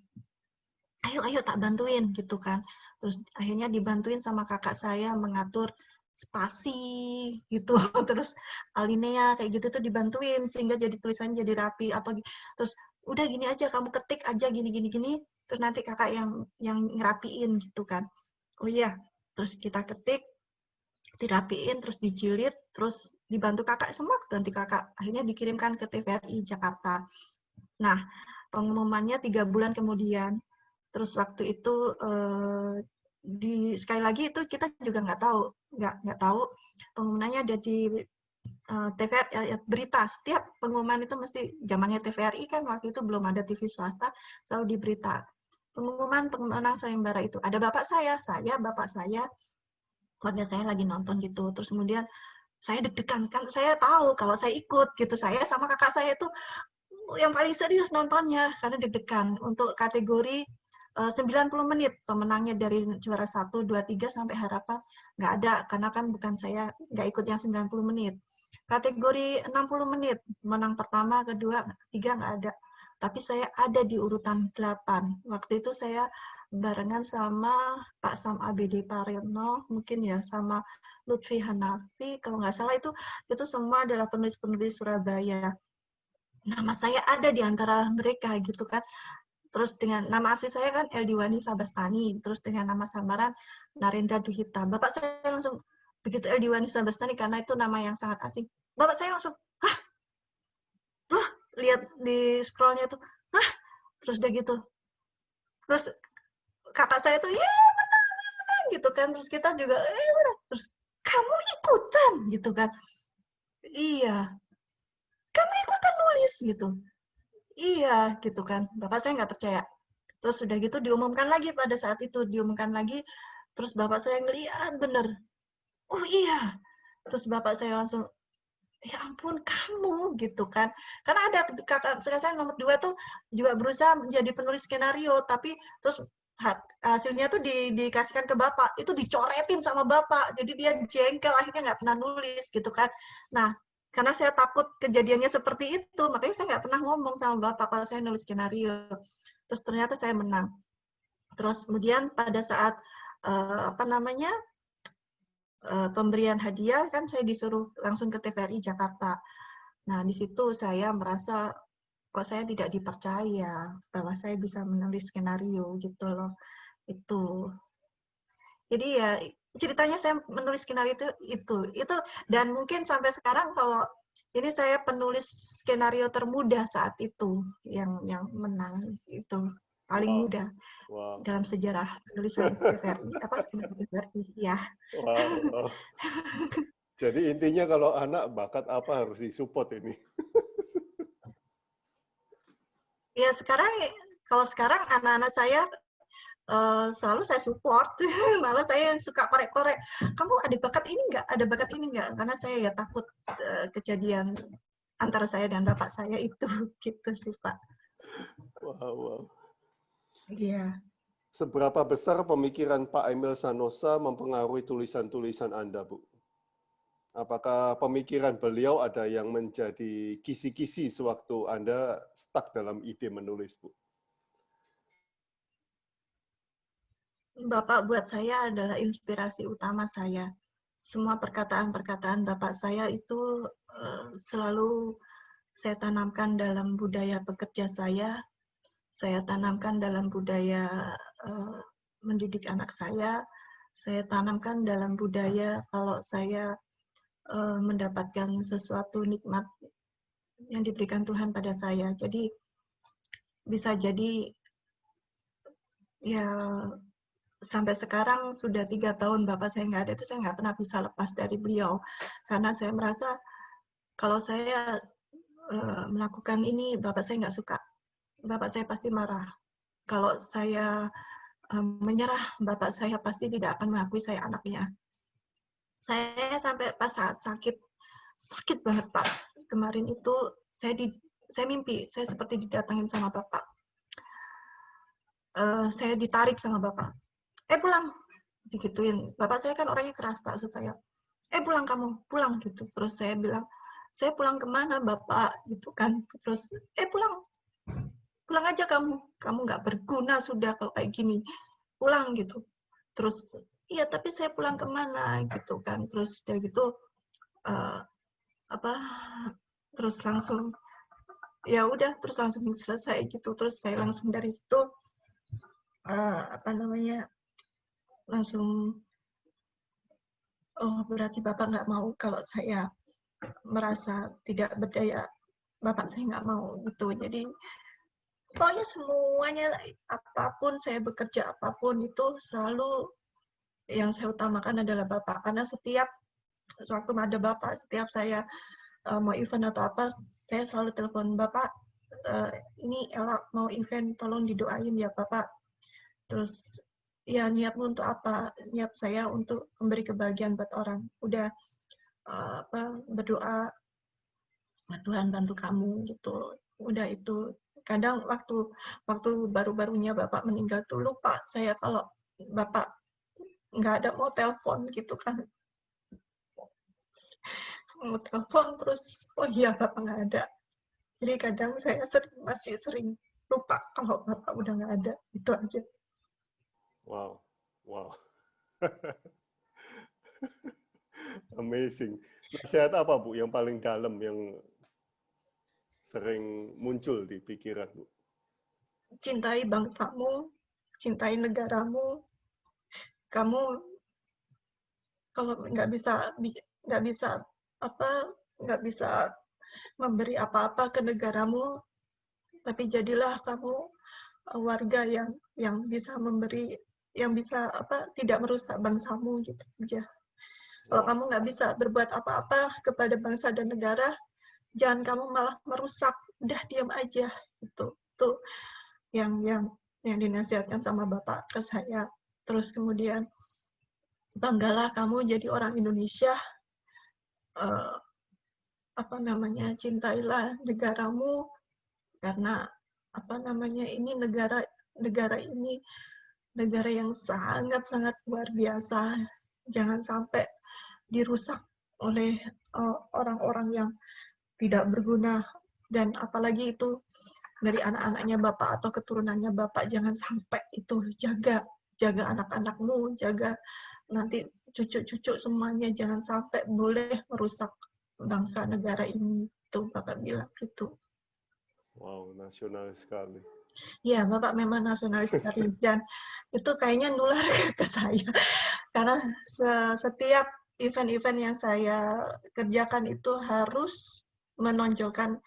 Ayo tak bantuin gitu kan. Terus akhirnya dibantuin sama kakak saya mengatur spasi gitu. Terus alinea kayak gitu tuh dibantuin sehingga jadi tulisannya jadi rapi atau terus udah gini aja kamu ketik aja gini terus nanti kakak yang ngerapiin gitu kan. Oh iya, terus kita ketik dirapiin, terus dijilid, terus dibantu kakak semua, ganti kakak. Akhirnya dikirimkan ke TVRI Jakarta. Nah, pengumumannya 3 bulan kemudian. Terus waktu itu sekali lagi itu kita juga nggak tahu pengumumannya ada di TVRI berita. Setiap pengumuman itu mesti zamannya TVRI kan waktu itu belum ada TV swasta, selalu di berita. Pengumuman pemenang sayembara itu ada bapak saya, bapak saya, keluarga saya lagi nonton gitu. Terus kemudian saya deg-degan kan, saya tahu kalau saya ikut gitu, saya sama kakak saya itu yang paling serius nontonnya karena deg-degan untuk kategori 90 menit pemenangnya dari juara 1, 2, 3 sampai harapan nggak ada karena kan bukan saya nggak ikut yang 90 menit. Kategori 60 menit menang pertama, kedua, ketiga nggak ada. Tapi saya ada di urutan 8. Waktu itu saya barengan sama Pak Sam ABD Pareno, mungkin ya, sama Lutfi Hanafi, kalau nggak salah itu semua adalah penulis-penulis Surabaya. Nama saya ada di antara mereka gitu kan. Terus dengan nama asli saya kan Eldiwani Sabastani, terus dengan nama samaran Narendra Duhita. Bapak saya langsung, begitu Eldiwani Sabastani karena itu nama yang sangat asing, bapak saya langsung, hah? Lihat di scrollnya tuh, hah? Terus udah gitu. Terus kakak saya tuh, ya menang gitu kan. Terus kita juga, menang. Terus kamu ikutan gitu kan. Iya, kamu ikutan nulis gitu. Iya, gitu kan. Bapak saya nggak percaya. Terus udah gitu diumumkan lagi pada saat itu, terus bapak saya ngeliat bener, oh iya. Terus bapak saya langsung, ya ampun kamu, gitu kan. Karena ada kakak saya nomor 2 tuh juga berusaha menjadi penulis skenario, tapi terus hasilnya tuh dikasihkan ke bapak, itu dicoretin sama bapak, jadi dia jengkel, akhirnya nggak pernah nulis gitu kan. Nah, karena saya takut kejadiannya seperti itu, makanya saya nggak pernah ngomong sama bapak kalau saya nulis skenario. Terus ternyata saya menang. Terus kemudian pada saat pemberian hadiah kan saya disuruh langsung ke TVRI Jakarta. Nah, di situ saya merasa kok saya tidak dipercaya bahwa saya bisa menulis skenario gitu loh. Itu. Jadi ya ceritanya saya menulis skenario itu dan mungkin sampai sekarang kalau ini saya penulis skenario termuda saat itu yang menang itu paling Wow. muda Wow. dalam sejarah penulisan TVRI skenario TVRI ya. Wow. Wow. Jadi intinya kalau anak bakat apa harus disupport ini. Ya kalau sekarang anak-anak saya selalu saya support, malah saya suka korek-korek. Kamu ada bakat ini nggak? Ada bakat ini nggak? Karena saya ya takut kejadian antara saya dan bapak saya itu, gitu sih Pak. Wow, wow. Iya. Seberapa besar pemikiran Pak Emil Sanosa mempengaruhi tulisan-tulisan Anda, Bu? Apakah pemikiran beliau ada yang menjadi kisi-kisi sewaktu Anda stuck dalam ide menulis, Bu? Bapak buat saya adalah inspirasi utama saya. Semua perkataan-perkataan Bapak saya itu selalu saya tanamkan dalam budaya pekerja saya tanamkan dalam budaya mendidik anak saya tanamkan dalam budaya kalau saya mendapatkan sesuatu nikmat yang diberikan Tuhan pada saya. Jadi bisa jadi ya sampai sekarang sudah 3 tahun Bapak saya nggak ada, itu saya nggak pernah bisa lepas dari beliau. Karena saya merasa kalau saya melakukan ini, Bapak saya nggak suka. Bapak saya pasti marah. Kalau saya menyerah, Bapak saya pasti tidak akan mengakui saya anaknya. Saya sampai pas saat sakit banget Pak. Kemarin itu saya mimpi, saya seperti didatangin sama Bapak. Saya ditarik sama Bapak. Pulang, digituin. Bapak saya kan orangnya keras Pak, supaya pulang kamu, pulang gitu. Terus saya bilang, saya pulang kemana Bapak, gitu kan. Terus, pulang aja kamu nggak berguna sudah kalau kayak gini, pulang gitu. Terus, iya tapi saya pulang kemana gitu kan. Terus dia gitu, terus langsung, ya udah, terus langsung selesai gitu. Terus saya langsung dari situ, langsung, oh berarti Bapak nggak mau kalau saya merasa tidak berdaya, Bapak saya nggak mau gitu. Jadi pokoknya semuanya, apapun saya bekerja, apapun itu selalu yang saya utamakan adalah Bapak. Karena setiap waktu ada Bapak, setiap saya mau event atau apa, saya selalu telepon Bapak, ini Ella mau event, tolong didoain ya Bapak. Terus ya niatmu untuk apa? Niat saya untuk memberi kebahagiaan buat orang. Udah berdoa Tuhan bantu kamu gitu. Udah itu. Kadang waktu baru-barunya Bapak meninggal tuh lupa saya kalau Bapak nggak ada mau telepon gitu kan. Mau telepon terus, oh iya Bapak nggak ada. Jadi kadang saya masih sering lupa kalau Bapak udah nggak ada. Itu aja. Wow, wow. Amazing. Nasihat apa, Bu, yang paling dalam, yang sering muncul di pikiran, Bu? Cintai bangsamu, cintai negaramu. Kamu kalau nggak bisa memberi apa-apa ke negaramu, tapi jadilah kamu warga yang bisa memberi, yang bisa tidak merusak bangsamu gitu aja. Kalau kamu nggak bisa berbuat apa-apa kepada bangsa dan negara, jangan kamu malah merusak, udah diam aja. Itu yang dinasihatkan sama Bapak ke saya. Terus kemudian, banggalah kamu jadi orang Indonesia, cintailah negaramu, karena ini negara ini negara yang sangat-sangat luar biasa. Jangan sampai dirusak oleh orang-orang yang tidak berguna, dan apalagi itu dari anak-anaknya Bapak atau keturunannya Bapak. Jangan sampai itu. Jaga anak-anakmu, jaga nanti cucu-cucu semuanya, jangan sampai boleh merusak bangsa negara ini. Itu Bapak bilang gitu. Wow, nasionalis sekali. Ya, Bapak memang nasionalis sekali, dan itu kayaknya nular ke saya. Karena setiap event-event yang saya kerjakan itu harus menonjolkan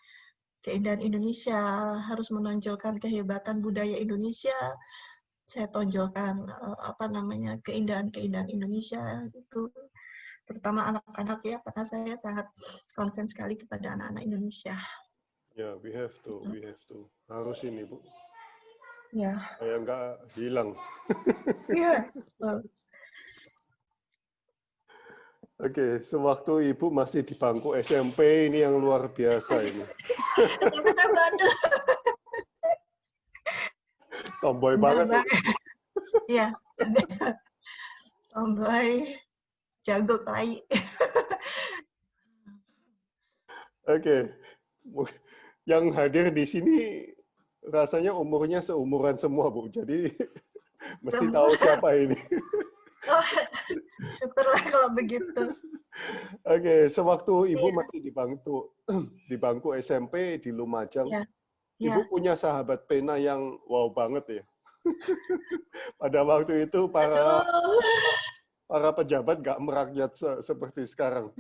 keindahan Indonesia, harus menonjolkan kehebatan budaya Indonesia. Saya tonjolkan keindahan-keindahan Indonesia itu, terutama anak-anak ya, karena saya sangat konsen sekali kepada anak-anak Indonesia. Ya, we have to. Harus ini, Bu. Ya. Kayak nggak hilang. Iya. Oke, sewaktu Ibu masih di bangku SMP, ini yang luar biasa ini. Tomboy banget. Iya. Tomboy, jago kelahi. Oke. Yang hadir di sini rasanya umurnya seumuran semua, Bu. Jadi mesti tahu siapa ini. Oh, syukurlah kalau begitu. Oke, sewaktu Ibu masih di bangku SMP di Lumajang, Ibu punya sahabat pena yang wow banget ya. Pada waktu itu para pejabat nggak merakyat seperti sekarang.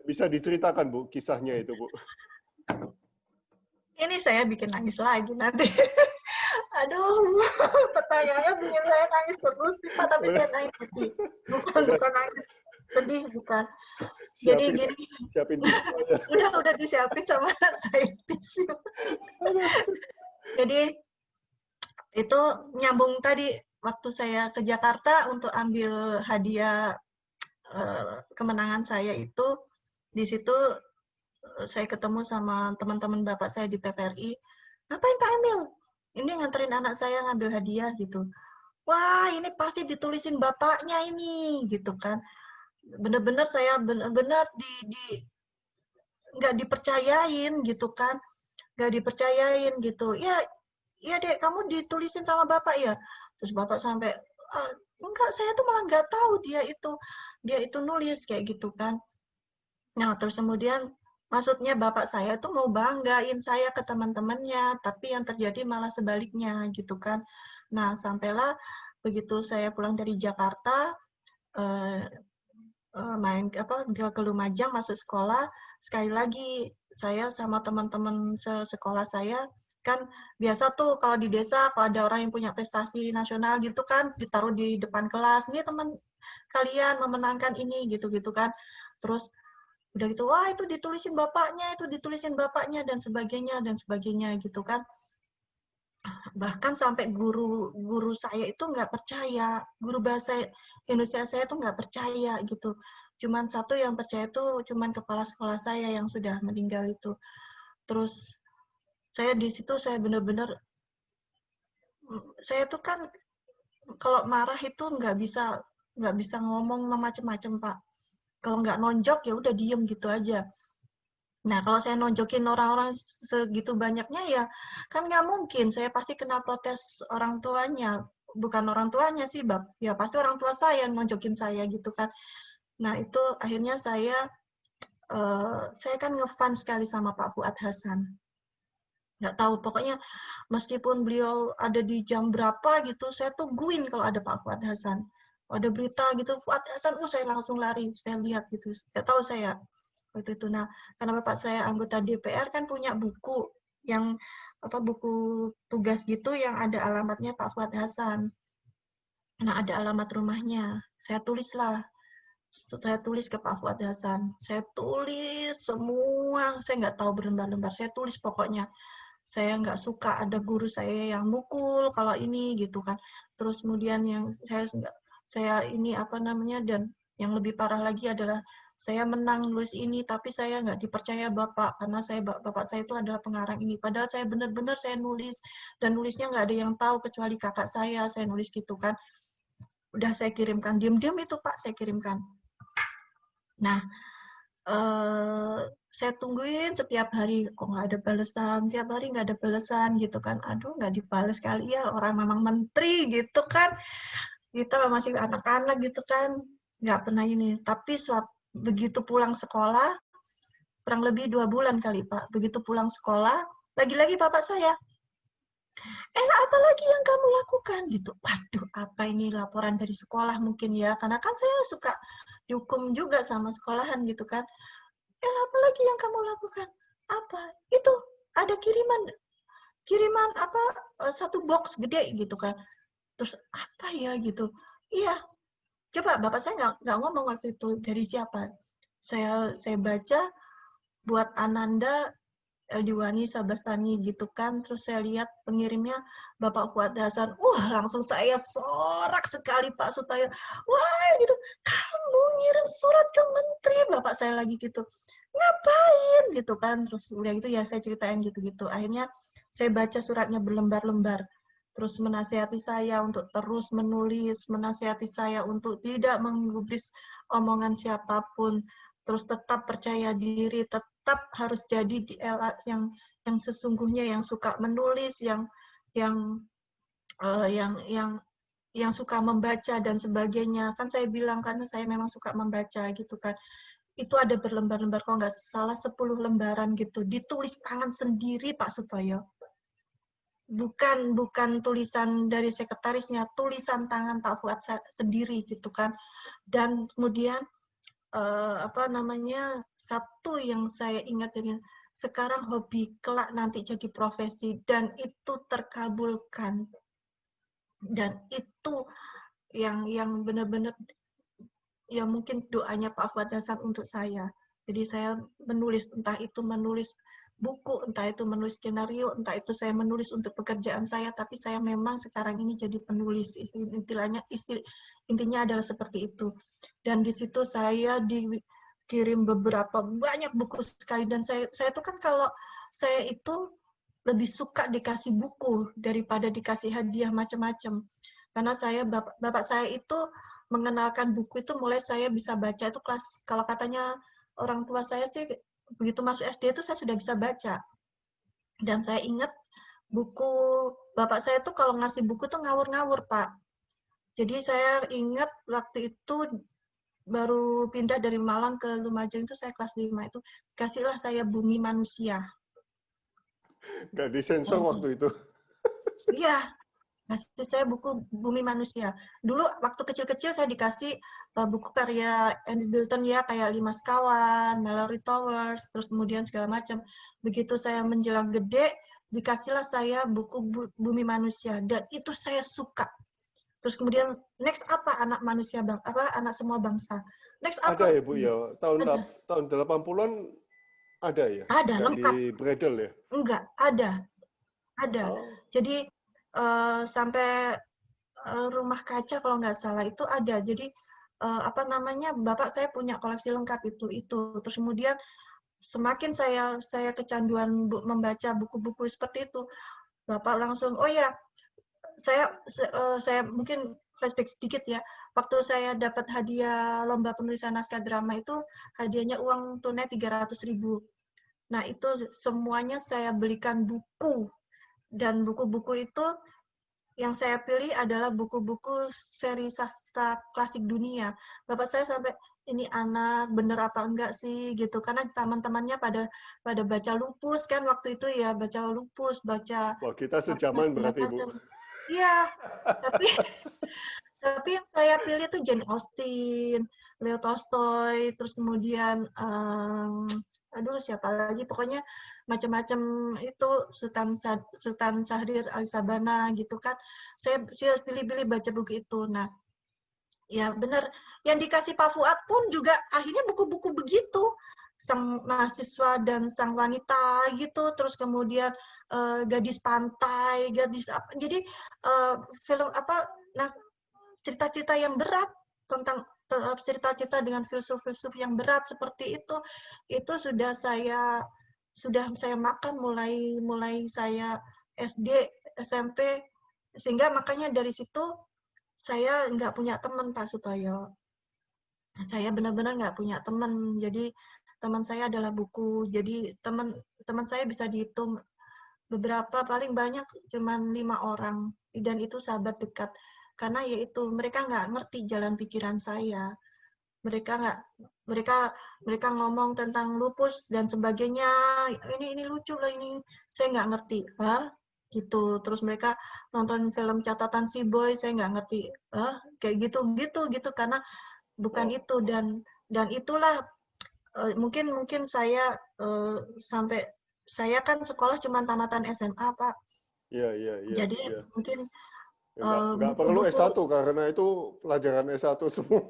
Bisa diceritakan, Bu, kisahnya itu, Bu? Ini saya bikin nangis lagi nanti. Aduh, pertanyaannya bikin saya nangis terus sih, Pak, tapi saya nangis sedih. Bukan nangis sedih, bukan. Jadi gini. Siapin tisu aja. Udah disiapin sama saya tisu. Jadi itu nyambung tadi waktu saya ke Jakarta untuk ambil hadiah kemenangan saya itu, di situ saya ketemu sama teman-teman Bapak saya di TVRI. Ngapain Pak Emil? Ini nganterin anak saya ngambil hadiah gitu. Wah, ini pasti ditulisin bapaknya ini gitu kan. Bener-bener saya bener-bener nggak dipercayain gitu kan. Nggak dipercayain gitu. Ya Dek, kamu ditulisin sama bapak ya? Terus bapak sampai, enggak, saya tuh malah nggak tahu dia itu nulis kayak gitu kan. Nah, terus kemudian maksudnya bapak saya tuh mau banggain saya ke teman-temannya, tapi yang terjadi malah sebaliknya gitu kan. Nah, sampailah begitu saya pulang dari Jakarta, main ke Lumajang, masuk sekolah, sekali lagi saya sama teman-teman sekolah saya kan biasa tuh kalau di desa kalau ada orang yang punya prestasi nasional gitu kan ditaruh di depan kelas, nih teman kalian memenangkan ini gitu-gitu kan. Terus udah gitu, wah itu ditulisin bapaknya dan sebagainya gitu kan. Bahkan sampai guru saya itu nggak percaya, guru bahasa Indonesia saya itu nggak percaya gitu. Cuman satu yang percaya itu cuman kepala sekolah saya yang sudah meninggal itu. Terus saya di situ saya benar-benar, saya tuh kan kalau marah itu nggak bisa ngomong macem-macem Pak. Kalau nggak nonjok ya udah diem gitu aja. Nah, kalau saya nonjokin orang-orang segitu banyaknya ya kan nggak mungkin. Saya pasti kena protes orang tuanya. Bukan orang tuanya sih, Bab. Ya pasti orang tua saya nonjokin saya gitu kan. Nah, itu akhirnya saya kan ngefans sekali sama Pak Fuad Hasan. Nggak tahu, pokoknya meskipun beliau ada di jam berapa gitu, saya tungguin kalau ada Pak Fuad Hasan. Ada berita gitu, Fuad Hasan, saya langsung lari, saya lihat gitu. Nggak tahu saya waktu itu. Nah, karena bapak saya anggota DPR kan punya buku yang buku tugas gitu yang ada alamatnya Pak Fuad Hasan. Nah, ada alamat rumahnya. Saya tulis ke Pak Fuad Hasan. Saya tulis semua, saya nggak tahu berlembar-lembar. Saya tulis pokoknya. Saya nggak suka ada guru saya yang mukul kalau ini gitu kan. Terus kemudian yang saya ini dan yang lebih parah lagi adalah saya menang nulis ini, tapi saya nggak dipercaya Bapak, karena Bapak saya itu adalah pengarang ini. Padahal saya benar-benar saya nulis, dan nulisnya nggak ada yang tahu kecuali kakak saya nulis gitu kan. Udah saya kirimkan, diam-diam itu Pak, saya kirimkan. Nah, saya tungguin setiap hari, kok nggak ada balasan, tiap hari nggak ada balasan gitu kan. Aduh, nggak dibalas kali ya, orang memang menteri gitu kan. Kita masih anak-anak gitu kan, nggak pernah ini. Tapi begitu pulang sekolah, kurang lebih 2 bulan kali Pak, begitu pulang sekolah, lagi-lagi bapak saya, Ella apa lagi yang kamu lakukan gitu. Waduh, apa ini laporan dari sekolah mungkin ya, karena kan saya suka dihukum juga sama sekolahan gitu kan. Ella apa lagi yang kamu lakukan? Apa? Itu ada kiriman apa, satu box gede gitu kan. Terus apa ya gitu. Iya, coba bapak saya nggak ngomong waktu itu dari siapa. Saya baca buat Ananda Eldiwani Sabastani gitu kan, terus saya lihat pengirimnya Bapak Fuad Hasan, langsung saya sorak sekali Pak Sutoyo, wah gitu, kamu ngirim surat ke menteri, bapak saya lagi gitu, ngapain gitu kan, terus udah gitu ya saya ceritain gitu-gitu, akhirnya saya baca suratnya berlembar-lembar, terus menasihati saya untuk terus menulis, menasihati saya untuk tidak menggubris omongan siapapun, terus tetap percaya diri, tetap harus jadi di LA yang sesungguhnya, yang suka menulis, yang suka membaca dan sebagainya. Kan saya bilang karena saya memang suka membaca gitu kan. Itu ada berlembar-lembar, kalau nggak salah 10 lembaran gitu. Ditulis tangan sendiri Pak Sutoyo. Bukan tulisan dari sekretarisnya, tulisan tangan Pak Fuad sendiri gitu kan. Dan kemudian satu yang saya ingat ini, sekarang hobi, kelak nanti jadi profesi, dan itu terkabulkan, dan itu yang benar-benar ya mungkin doanya Pak Fuad Hasan untuk saya. Jadi saya menulis, entah itu menulis buku, entah itu menulis skenario, entah itu saya menulis untuk pekerjaan saya, tapi saya memang sekarang ini jadi penulis. Intinya adalah seperti itu. Dan di situ saya dikirim banyak buku sekali, dan saya tuh kan kalau saya itu lebih suka dikasih buku daripada dikasih hadiah macam-macam. Karena bapak saya itu mengenalkan buku itu mulai saya bisa baca itu kelas, kalau katanya orang tua saya sih, begitu masuk SD itu saya sudah bisa baca. Dan saya ingat buku bapak saya tuh kalau ngasih buku tuh ngawur-ngawur Pak. Jadi saya ingat waktu itu baru pindah dari Malang ke Lumajang itu saya kelas 5 itu, kasihlah saya Bumi Manusia. Nggak disensor waktu itu. Iya, kasih saya buku Bumi Manusia. Dulu waktu kecil-kecil saya dikasih buku karya Andy Bilton ya, kayak Lima Sekawan, Mallory Towers, terus kemudian segala macam. Begitu saya menjelang gede, dikasihlah saya buku Bumi Manusia, dan itu saya suka. Terus kemudian next apa anak manusia anak semua bangsa. Next apa? Ada ya Bu ya, tahun 80-an ada ya? Ada, lengkap. Di Bredel ya? Enggak, ada. Oh. Jadi sampai Rumah Kaca kalau nggak salah itu ada. Jadi bapak saya punya koleksi lengkap itu. Terus kemudian semakin saya kecanduan membaca buku-buku seperti itu, bapak langsung, oh ya, saya mungkin flashback sedikit ya. Waktu saya dapat hadiah lomba penulisan naskah drama itu, hadiahnya uang tunai 300.000. Nah, itu semuanya saya belikan buku. Dan buku-buku itu yang saya pilih adalah buku-buku seri sastra klasik dunia. Bapak saya sampai, ini anak bener apa enggak sih gitu, karena teman-temannya pada baca Lupus kan waktu itu ya, baca Lupus, baca. Wah, kita sejaman berarti Bu. Iya, tapi yang saya pilih itu Jane Austen, Leo Tolstoy, terus kemudian siapa lagi, pokoknya macam-macam itu, Sultan Syahrir Al-Sabana gitu kan. Saya pilih-pilih baca buku itu. Nah, ya benar, yang dikasih Pak Fuad pun juga akhirnya buku-buku begitu, Sang Mahasiswa dan Sang Wanita gitu, terus kemudian Gadis Pantai, jadi film cerita-cerita yang berat tentang cerita-cerita dengan filsuf-filsuf yang berat seperti itu sudah saya makan mulai saya SD, SMP, sehingga makanya dari situ saya nggak punya teman, Pak Sutoyo. Saya benar-benar nggak punya teman. Jadi teman saya adalah buku. Jadi teman saya bisa dihitung beberapa, paling banyak cuman 5 orang, dan itu sahabat dekat. Karena yaitu mereka nggak ngerti jalan pikiran saya. Mereka ngomong tentang lupus dan sebagainya. Ini lucu loh ini. Saya nggak ngerti. Hah? Gitu. Terus mereka nonton film catatan si Boy, saya nggak ngerti. Hah? Kayak gitu karena bukan itu, dan itulah mungkin saya sampai saya kan sekolah cuma tamatan SMA, Pak. Iya. Jadi mungkin Nggak perlu buku-buku, S1 karena itu pelajaran S1 semua.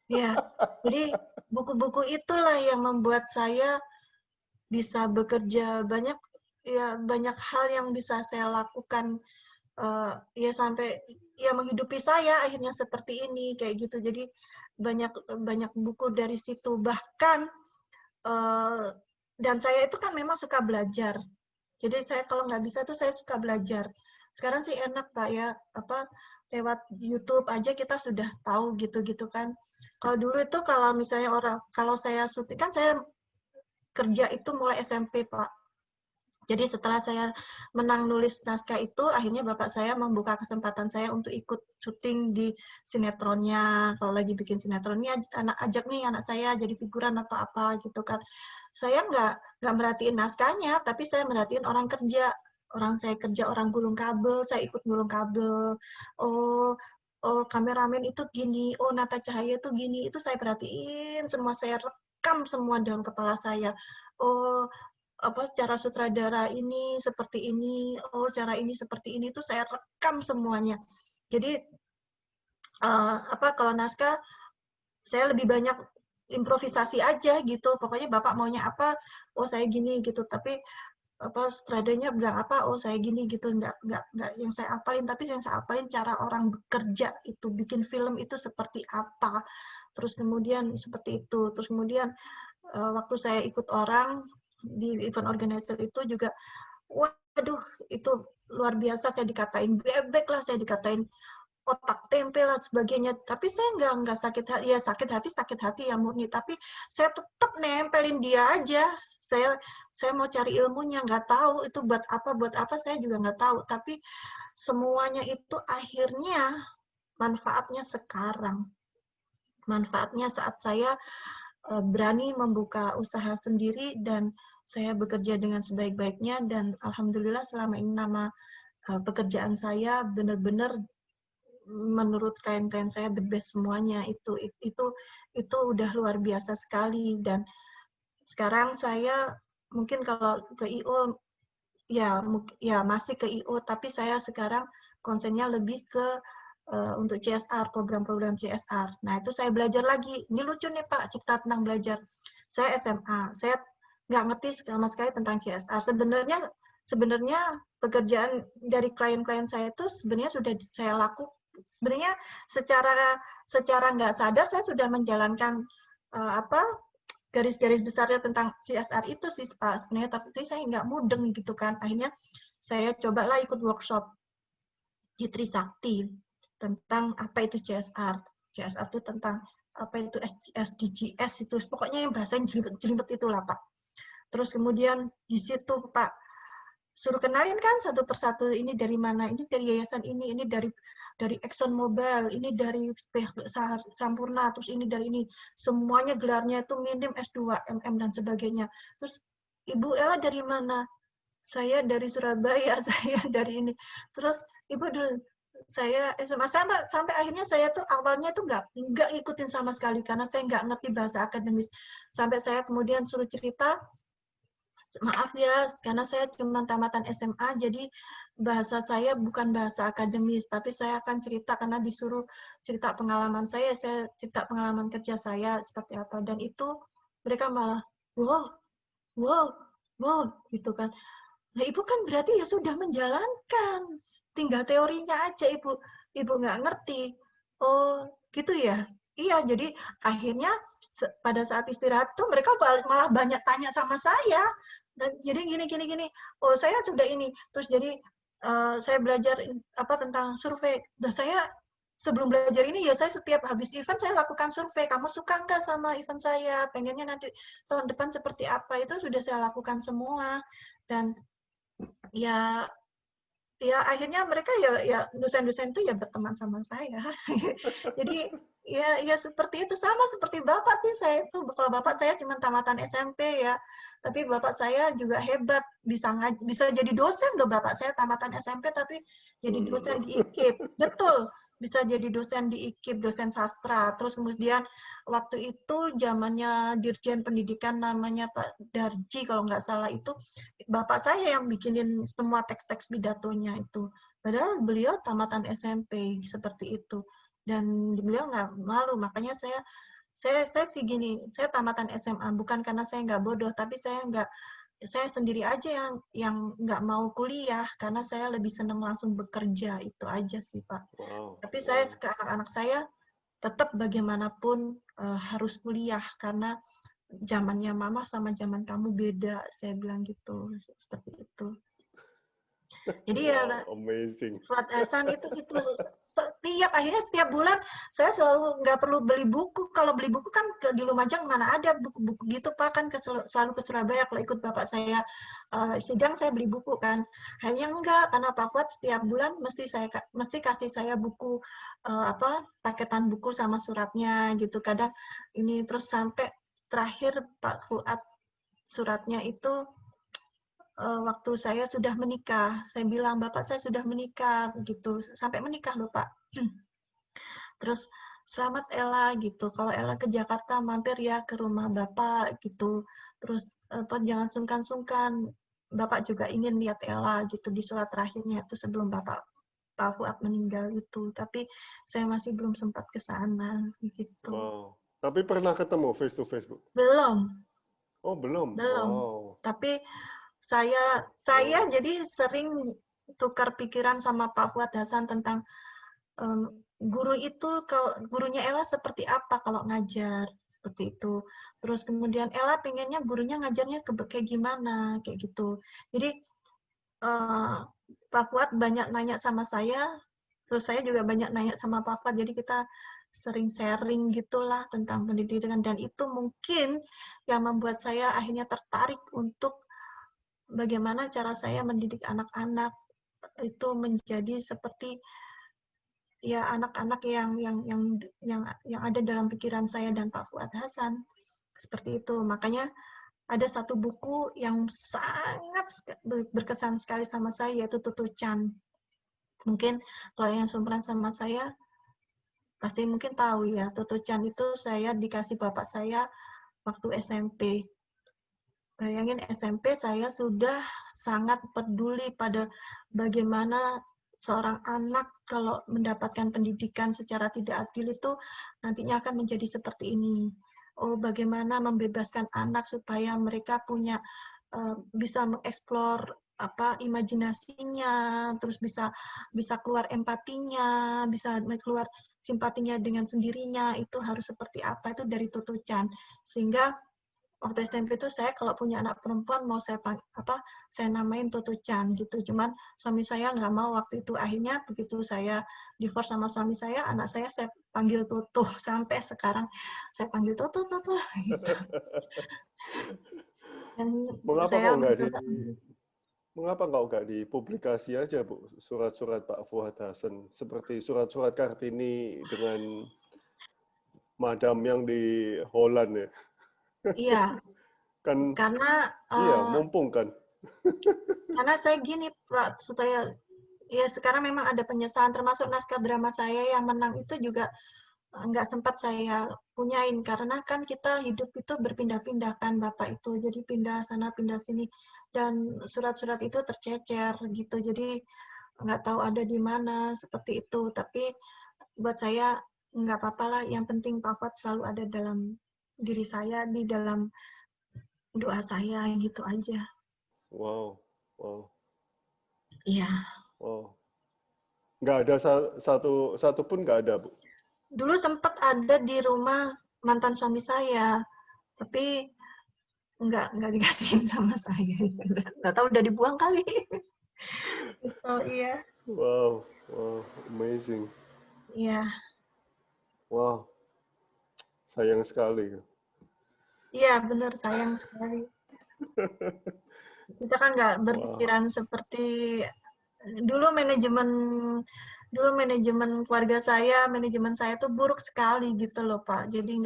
ya. Jadi buku-buku itulah yang membuat saya bisa bekerja banyak, ya banyak hal yang bisa saya lakukan, ya sampai ya menghidupi saya akhirnya seperti ini kayak gitu. Jadi banyak buku dari situ, bahkan dan saya itu kan memang suka belajar. Jadi saya kalau nggak bisa tuh saya suka belajar. Sekarang sih enak, Pak, ya, lewat YouTube aja kita sudah tahu gitu kan. Kalau dulu itu kalau misalnya kalau saya syuting kan saya kerja itu mulai SMP, Pak. Jadi setelah saya menang nulis naskah itu, akhirnya bapak saya membuka kesempatan saya untuk ikut syuting di sinetronnya. Kalau lagi bikin sinetronnya, ajak nih anak saya jadi figuran atau apa gitu kan. Saya nggak merhatiin naskahnya, tapi saya merhatiin orang kerja. Saya kerja, orang gulung kabel, saya ikut gulung kabel. Oh, kameramen itu gini, oh nata cahaya itu gini, itu saya perhatiin semua, saya rekam semua dalam kepala saya. Oh, cara sutradara ini seperti ini, oh cara ini seperti ini, itu saya rekam semuanya. Jadi kalau naskah saya lebih banyak improvisasi aja gitu. Pokoknya bapak maunya apa, oh saya gini gitu. Tapi sutradaranya bilang apa, oh saya gini gitu. Nggak yang saya apalin, tapi yang saya apalin cara orang bekerja itu, bikin film itu seperti apa. Terus kemudian seperti itu. Terus kemudian waktu saya ikut orang di event organizer itu juga, waduh, itu luar biasa. Saya dikatain bebek lah, saya dikatain otak tempe lah sebagainya. Tapi saya nggak sakit hati, ya sakit hati ya murni. Tapi saya tetap nempelin dia aja. Saya mau cari ilmunya, nggak tahu itu buat apa saya juga nggak tahu. Tapi semuanya itu akhirnya manfaatnya sekarang. Manfaatnya saat saya berani membuka usaha sendiri dan saya bekerja dengan sebaik-baiknya, dan alhamdulillah selama ini nama pekerjaan saya benar-benar menurut klien-klien saya the best semuanya. Itu udah luar biasa sekali. Dan sekarang saya mungkin kalau ke IO ya masih ke IO, tapi saya sekarang konsennya lebih ke untuk CSR, program-program CSR. Nah, itu saya belajar lagi. Ini lucu nih, Pak, cerita tentang belajar. Saya SMA, saya nggak ngerti sama sekali tentang CSR. Sebenarnya pekerjaan dari klien-klien saya itu sebenarnya sudah saya lakukan. Sebenarnya secara nggak sadar saya sudah menjalankan garis-garis besarnya tentang CSR itu sih, Pak, sebenarnya, tapi saya nggak mudeng gitu kan. Akhirnya saya cobalah ikut workshop di Trisakti tentang apa itu CSR. CSR itu tentang apa itu SDGs itu, pokoknya yang bahasa jelimet itulah, Pak. Terus kemudian di situ Pak suruh kenalin kan satu persatu, ini dari mana, ini dari yayasan ini dari Exxon Mobil, ini dari Sampurna, terus ini dari ini, semuanya gelarnya itu minim S2, MM dan sebagainya. Terus Ibu Ella dari mana? Saya dari Surabaya, saya dari ini. Terus Ibu dulu, saya SMA, sampai akhirnya saya tuh awalnya tuh nggak ngikutin sama sekali karena saya nggak ngerti bahasa akademis. Sampai saya kemudian suruh cerita, maaf ya, karena saya cuma tamatan SMA, jadi bahasa saya bukan bahasa akademis, tapi saya akan cerita karena disuruh cerita pengalaman saya cerita pengalaman kerja saya seperti apa, dan itu mereka malah wow gitu kan. Nah, Ibu kan berarti ya sudah menjalankan, tinggal teorinya aja Ibu nggak ngerti. Oh, gitu ya. Iya, jadi akhirnya pada saat istirahat tuh mereka malah banyak tanya sama saya. Dan jadi gini. Oh, saya sudah ini. Terus jadi saya belajar tentang survei. Dan saya sebelum belajar ini ya saya setiap habis event saya lakukan survei. Kamu suka nggak sama event saya? Pengennya nanti tahun depan seperti apa? Itu sudah saya lakukan semua. Dan ya akhirnya mereka ya dosen-dosen itu ya berteman sama saya. Jadi ya seperti itu, sama seperti Bapak sih. Saya itu kalau Bapak saya cuma tamatan SMP ya, tapi Bapak saya juga hebat, bisa jadi dosen loh. Bapak saya tamatan SMP tapi jadi dosen di IKIP. Betul, bisa jadi dosen di IKIP, dosen sastra. Terus kemudian waktu itu zamannya Dirjen Pendidikan namanya Pak Darji kalau nggak salah, itu Bapak saya yang bikinin semua teks-teks pidatonya itu. Padahal beliau tamatan SMP seperti itu. Dan beliau nggak malu, makanya saya sih gini, saya tamatan SMA bukan karena saya nggak bodoh, tapi saya sendiri aja yang nggak mau kuliah karena saya lebih senang langsung bekerja, itu aja sih Pak. Wow, Tapi saya wow. ke anak-anak saya tetap bagaimanapun harus kuliah karena zamannya mama sama zaman kamu beda, saya bilang gitu, seperti itu. Jadi ya Wow, amazing. Fuad Hasan itu setiap bulan saya selalu nggak perlu beli buku. Kalau beli buku kan di Lumajang mana ada buku-buku gitu Pak, kan selalu ke Surabaya kalau ikut bapak saya sidang, saya beli buku kan. Hanya enggak, karena Pak Fuad setiap bulan mesti kasih saya buku paketan buku sama suratnya gitu. Kadang ini terus sampai terakhir Pak Fuad suratnya itu waktu saya sudah menikah. Saya bilang, Bapak saya sudah menikah, gitu. Sampai menikah loh, Pak. Terus, selamat Ella, gitu. Kalau Ella ke Jakarta, mampir ya ke rumah Bapak, gitu. Terus, jangan sungkan-sungkan. Bapak juga ingin lihat Ella, gitu, di surat terakhirnya, itu sebelum Pak Fuad meninggal itu. Tapi, saya masih belum sempat ke sana, gitu. Wow. Tapi pernah ketemu face to face, Bu? Belum, Oh, belum. belum. Wow. Tapi, saya Wow. jadi sering tukar pikiran sama Pak Fuad Hasan tentang guru itu, kalau gurunya Ella seperti apa kalau ngajar, seperti itu. Terus kemudian Ella pengennya gurunya ngajarnya kayak gimana, kayak gitu. Jadi Pak Fuad banyak nanya sama saya, terus saya juga banyak nanya sama Pak Fuad, jadi kita sering sharing gitulah tentang pendidikan, dan itu mungkin yang membuat saya akhirnya tertarik untuk bagaimana cara saya mendidik anak-anak itu menjadi seperti ya anak-anak yang ada dalam pikiran saya dan Pak Fuad Hasan, seperti itu. Makanya ada satu buku yang sangat berkesan sekali sama saya, yaitu Tutu Chan. Mungkin kalau yang seumuran sama saya pasti mungkin tahu ya, Tutu Chan itu saya dikasih bapak saya waktu SMP. Bayangin, SMP saya sudah sangat peduli pada bagaimana seorang anak kalau mendapatkan pendidikan secara tidak adil itu nantinya akan menjadi seperti ini. Oh, bagaimana membebaskan anak supaya mereka bisa mengeksplor imajinasinya, terus bisa keluar empatinya, bisa keluar simpatinya dengan sendirinya, itu harus seperti apa, itu dari Tutu Chan. Sehingga waktu SMP itu saya kalau punya anak perempuan mau saya namain Tutu Chan gitu. Cuman suami saya nggak mau waktu itu. Akhirnya begitu saya divorce sama suami saya, anak saya panggil Tutu. Sampai sekarang saya panggil Tutu gitu. Dan Mengapa saya kok berkata, nggak dipublikasi aja, Bu, surat-surat Pak Fuad Hasan, seperti surat-surat Kartini dengan Madam yang di Holland ya? iya, Kan karena iya, mumpung kan. karena saya gini Pak, supaya ya sekarang memang ada penyesalan, termasuk naskah drama saya yang menang itu juga nggak sempat saya punyain, karena kan kita hidup itu berpindah-pindah kan Bapak itu, jadi pindah sana pindah sini, dan surat-surat itu tercecer gitu, jadi nggak tahu ada di mana, seperti itu. Tapi buat saya nggak apa-apa lah, yang penting Pak Fuad selalu ada dalam diri saya, di dalam doa saya, gitu aja. Wow, wow, Iya. wow. Nggak ada satu pun nggak ada, Bu. dulu sempat ada di rumah mantan suami saya, tapi nggak dikasihin sama saya. Nggak tahu udah dibuang kali. Gitu, iya. Wow, wow, amazing. Iya. Wow, sayang sekali. Iya, benar, sayang sekali. Kita kan nggak berpikiran seperti dulu manajemen keluarga saya, manajemen saya tuh buruk sekali gitu loh, Pak. Jadi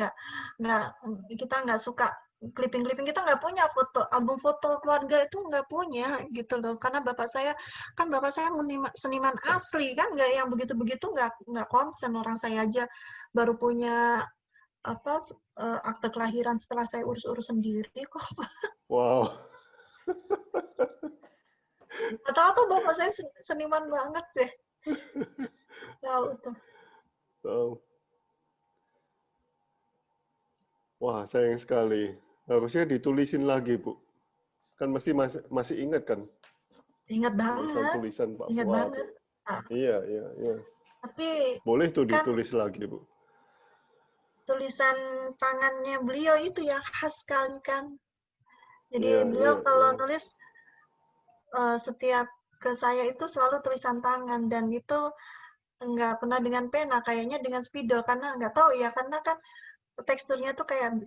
kita nggak suka clipping-clipping, kita nggak punya album foto keluarga itu nggak punya gitu loh. Karena bapak saya seniman asli kan, nggak yang begitu-begitu, nggak konsen. Orang saya aja baru punya akte kelahiran setelah saya urus-urus sendiri kok. Wow. Tahu tuh bapak saya seniman banget deh. Tahu tuh. Wow. Wah, sayang sekali. Harusnya ditulisin lagi, Bu. Kan masih ingat kan? Ingat banget. Tulisan Pak Ingat Fuad. banget. Nah, Iya. tapi Boleh tuh kan ditulis lagi, Bu. tulisan tangannya beliau itu yang khas sekali kan. Jadi Iya, beliau kalau iya. nulis setiap ke saya itu selalu tulisan tangan, dan itu nggak pernah dengan pena, kayaknya dengan spidol, karena nggak tahu ya, karena kan teksturnya tuh kayak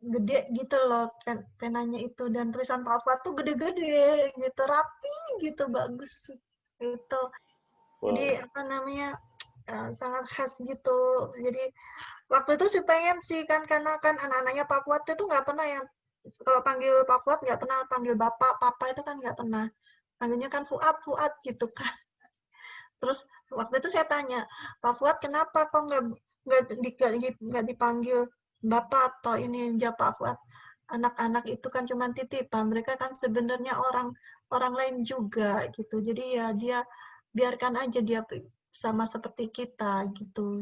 gede gitu loh penanya itu, dan tulisan Pak Fuad tuh gede-gede gitu, rapi gitu, bagus gitu. Jadi Wow. sangat khas gitu. Jadi waktu itu sih pengen sih kan, karena kan anak-anaknya Pak Fuad itu nggak pernah yang kalau panggil Pak Fuad nggak pernah panggil bapak, papa itu kan nggak pernah, panggilnya kan Fuad gitu kan. Terus waktu itu saya tanya, Pak Fuad kenapa kok nggak dipanggil bapak atau ini aja Pak Fuad? Anak-anak itu kan cuma titipan, mereka kan sebenarnya orang lain juga gitu. Jadi ya dia biarkan aja dia sama seperti kita gitu.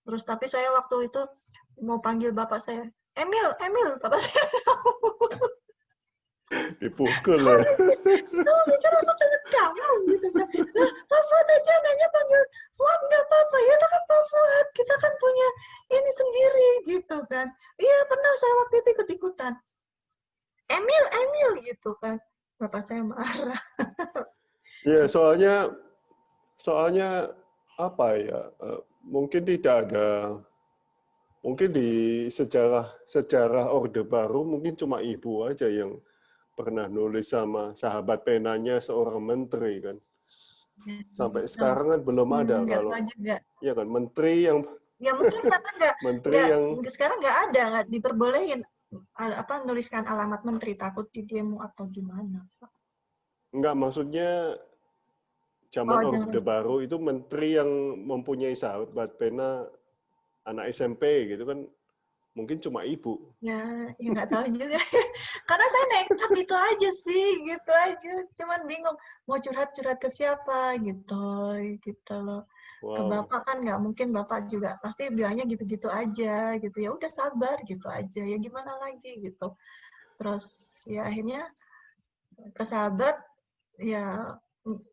Terus tapi saya waktu itu mau panggil bapak saya, Emil, bapak saya Dipukul ya. kamu mikir aku temen kamu gitu kan. Nah, Pak Fuad aja nanya panggil Fuad nggak apa-apa, ya itu kan Pak Fuad, kita kan punya ini sendiri gitu kan. Iya pernah saya waktu itu ikut-ikutan, Emil gitu kan. Bapak saya marah. Iya, soalnya apa ya? Mungkin tidak ada, mungkin di sejarah Orde Baru mungkin cuma ibu aja yang pernah nulis sama sahabat penanya seorang menteri kan. Sampai sekarang kan belum ada Nggak tahu kalau juga. ya kan menteri yang Ya mungkin karena menteri yang sekarang nggak diperbolehin nuliskan alamat menteri, takut di demo atau gimana. enggak, maksudnya zaman Jangan. Orde Baru itu menteri yang mempunyai sahabat pena anak SMP gitu kan mungkin cuma ibu. Ya nggak tahu juga. Karena saya nekat itu aja sih, gitu aja. Cuman bingung mau curhat ke siapa gitu loh. Ke Wow. bapak kan nggak mungkin, bapak juga pasti bilangnya gitu-gitu aja gitu. Ya udah sabar gitu aja. Ya gimana lagi gitu. Terus ya akhirnya ke sahabat, ya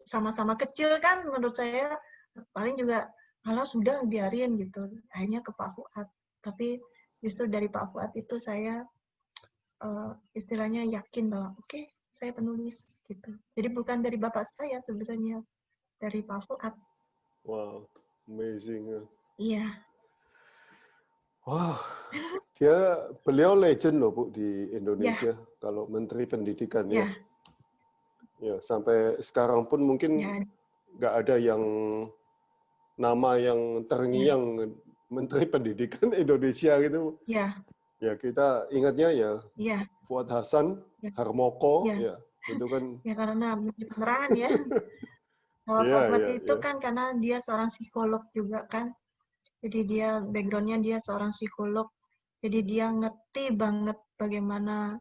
sama-sama kecil kan, menurut saya paling juga kalau sudah biarin gitu. Akhirnya ke Pak Fuad. Tapi justru dari Pak Fuad itu saya istilahnya yakin bahwa oke, saya penulis gitu. Jadi bukan dari bapak saya sebenarnya, dari Pak Fuad. Wow, amazing. Iya. Wah, beliau legend loh Bu di Indonesia Ya. kalau Menteri Pendidikan ya. Ya. Ya, sampai sekarang pun mungkin Ya. nggak ada yang nama yang terngiang Menteri Pendidikan Indonesia gitu. Ya. Ya kita ingatnya ya Ya. Fuad Hasan, Ya. Harmoko, Ya. ya itu kan. Ya karena Menteri Penerangan ya. Kalau Iya, Pak Fuad iya, itu iya. kan karena dia seorang psikolog juga kan. Jadi dia background-nya dia seorang psikolog. Jadi dia ngerti banget bagaimana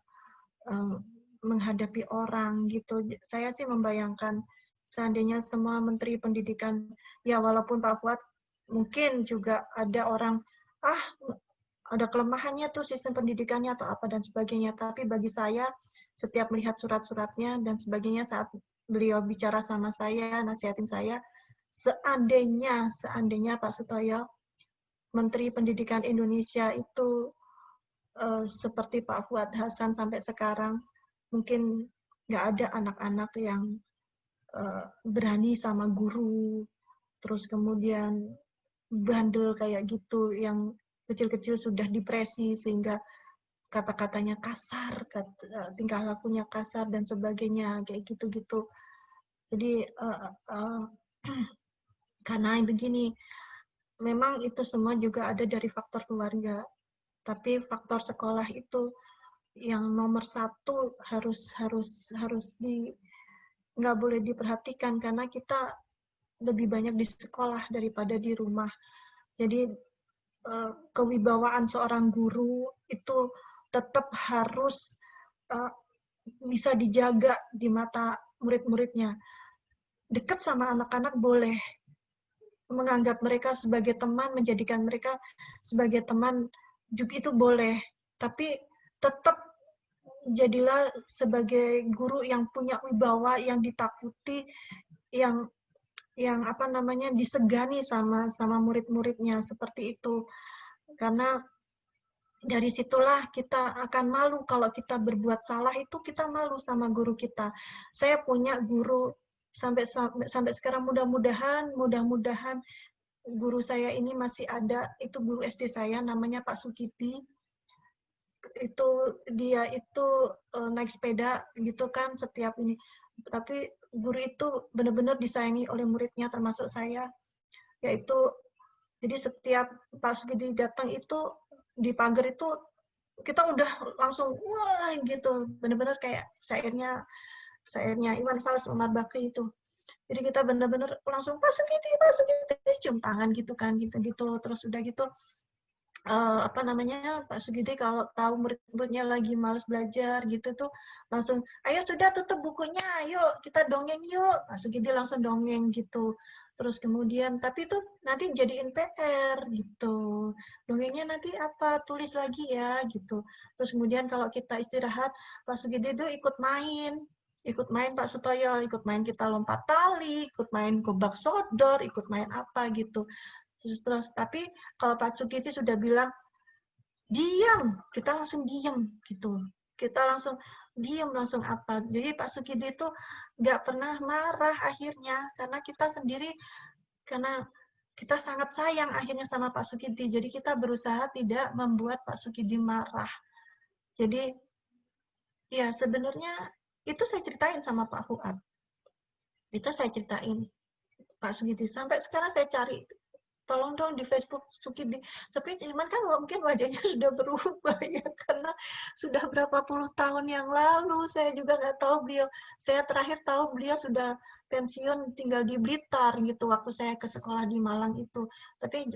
menghadapi orang gitu. Saya sih membayangkan seandainya semua menteri pendidikan, ya walaupun Pak Fuad mungkin juga ada orang, ada kelemahannya tuh sistem pendidikannya atau apa dan sebagainya. Tapi bagi saya, setiap melihat surat-suratnya dan sebagainya, saat beliau bicara sama saya, nasihatin saya, seandainya Pak Sutoyo Menteri Pendidikan Indonesia itu seperti Pak Fuad Hasan sampai sekarang, mungkin nggak ada anak-anak yang berani sama guru, terus kemudian bandel kayak gitu, yang kecil-kecil sudah depresi sehingga kata-katanya kasar, tingkah lakunya kasar dan sebagainya, kayak gitu-gitu. Jadi karena begini, memang itu semua juga ada dari faktor keluarga, tapi faktor sekolah itu yang nomor satu harus nggak boleh diperhatikan, karena kita lebih banyak di sekolah daripada di rumah. Jadi kewibawaan seorang guru itu tetap harus bisa dijaga di mata murid-muridnya. Dekat sama anak-anak boleh, menganggap mereka sebagai teman, menjadikan mereka sebagai teman juga itu boleh, tapi tetap jadilah sebagai guru yang punya wibawa, yang ditakuti, yang apa namanya disegani sama murid-muridnya, seperti itu. Karena dari situlah kita akan malu kalau kita berbuat salah, itu kita malu sama guru kita. Saya punya guru sampai sekarang, mudah-mudahan guru saya ini masih ada, itu guru SD saya, namanya Pak Sukiti. Itu dia itu naik sepeda gitu kan setiap ini, tapi guru itu benar-benar disayangi oleh muridnya termasuk saya, yaitu jadi setiap Pak Sukiti datang itu di pagar itu kita udah langsung wah gitu, benar-benar kayak syairnya Iwan Fals, Umar Bakri itu. Jadi kita benar-benar langsung Pak Sukiti, cium tangan gitu kan, gitu-gitu. Terus udah gitu apa namanya, Pak Sukiti kalau tahu murid-muridnya lagi malas belajar gitu tuh langsung, ayo sudah tutup bukunya, ayo kita dongeng yuk. Pak Sukiti langsung dongeng gitu. Terus kemudian, tapi tuh nanti jadiin PR gitu. Dongengnya nanti apa, tulis lagi ya gitu. Terus kemudian kalau kita istirahat, Pak Sukiti itu ikut main Pak Sutoyo, ikut main kita lompat tali, ikut main gobak sodor, ikut main apa gitu. Terus tapi kalau Pak Sukiti sudah bilang diam, kita langsung diam gitu. Kita langsung diam, langsung apa. Jadi Pak Sukiti itu nggak pernah marah akhirnya, karena kita sendiri, karena kita sangat sayang akhirnya sama Pak Sukiti. Jadi kita berusaha tidak membuat Pak Sukiti marah. Jadi ya sebenarnya itu saya ceritain sama Pak Fuad. Itu saya ceritain Pak Sukiti. Sampai sekarang saya cari, tolong dong di Facebook Sukidi. Tapi cuman kan mungkin wajahnya sudah berubah ya, karena sudah berapa puluh tahun yang lalu. Saya juga nggak tahu beliau. Saya terakhir tahu beliau sudah pensiun, tinggal di Blitar gitu waktu saya ke sekolah di Malang itu. Tapi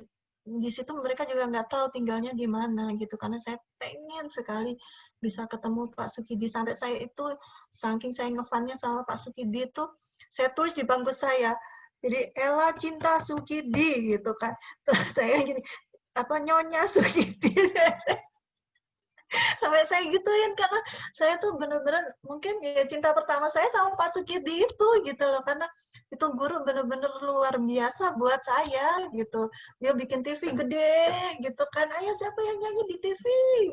di situ mereka juga nggak tahu tinggalnya di mana gitu, karena saya pengen sekali bisa ketemu Pak Sukidi. Sampai saya itu saking saya ngefannya sama Pak Sukidi itu, saya tulis di bangku saya, jadi Ella cinta Sukidi gitu kan. Terus saya gini, apa Nyonya Sukidi. Sampai saya gituin, karena saya tuh bener-bener mungkin ya cinta pertama saya sama Pak Sukidi itu gitu loh, karena itu guru bener-bener luar biasa buat saya gitu. Dia bikin TV gede gitu kan, ayo siapa yang nyanyi di TV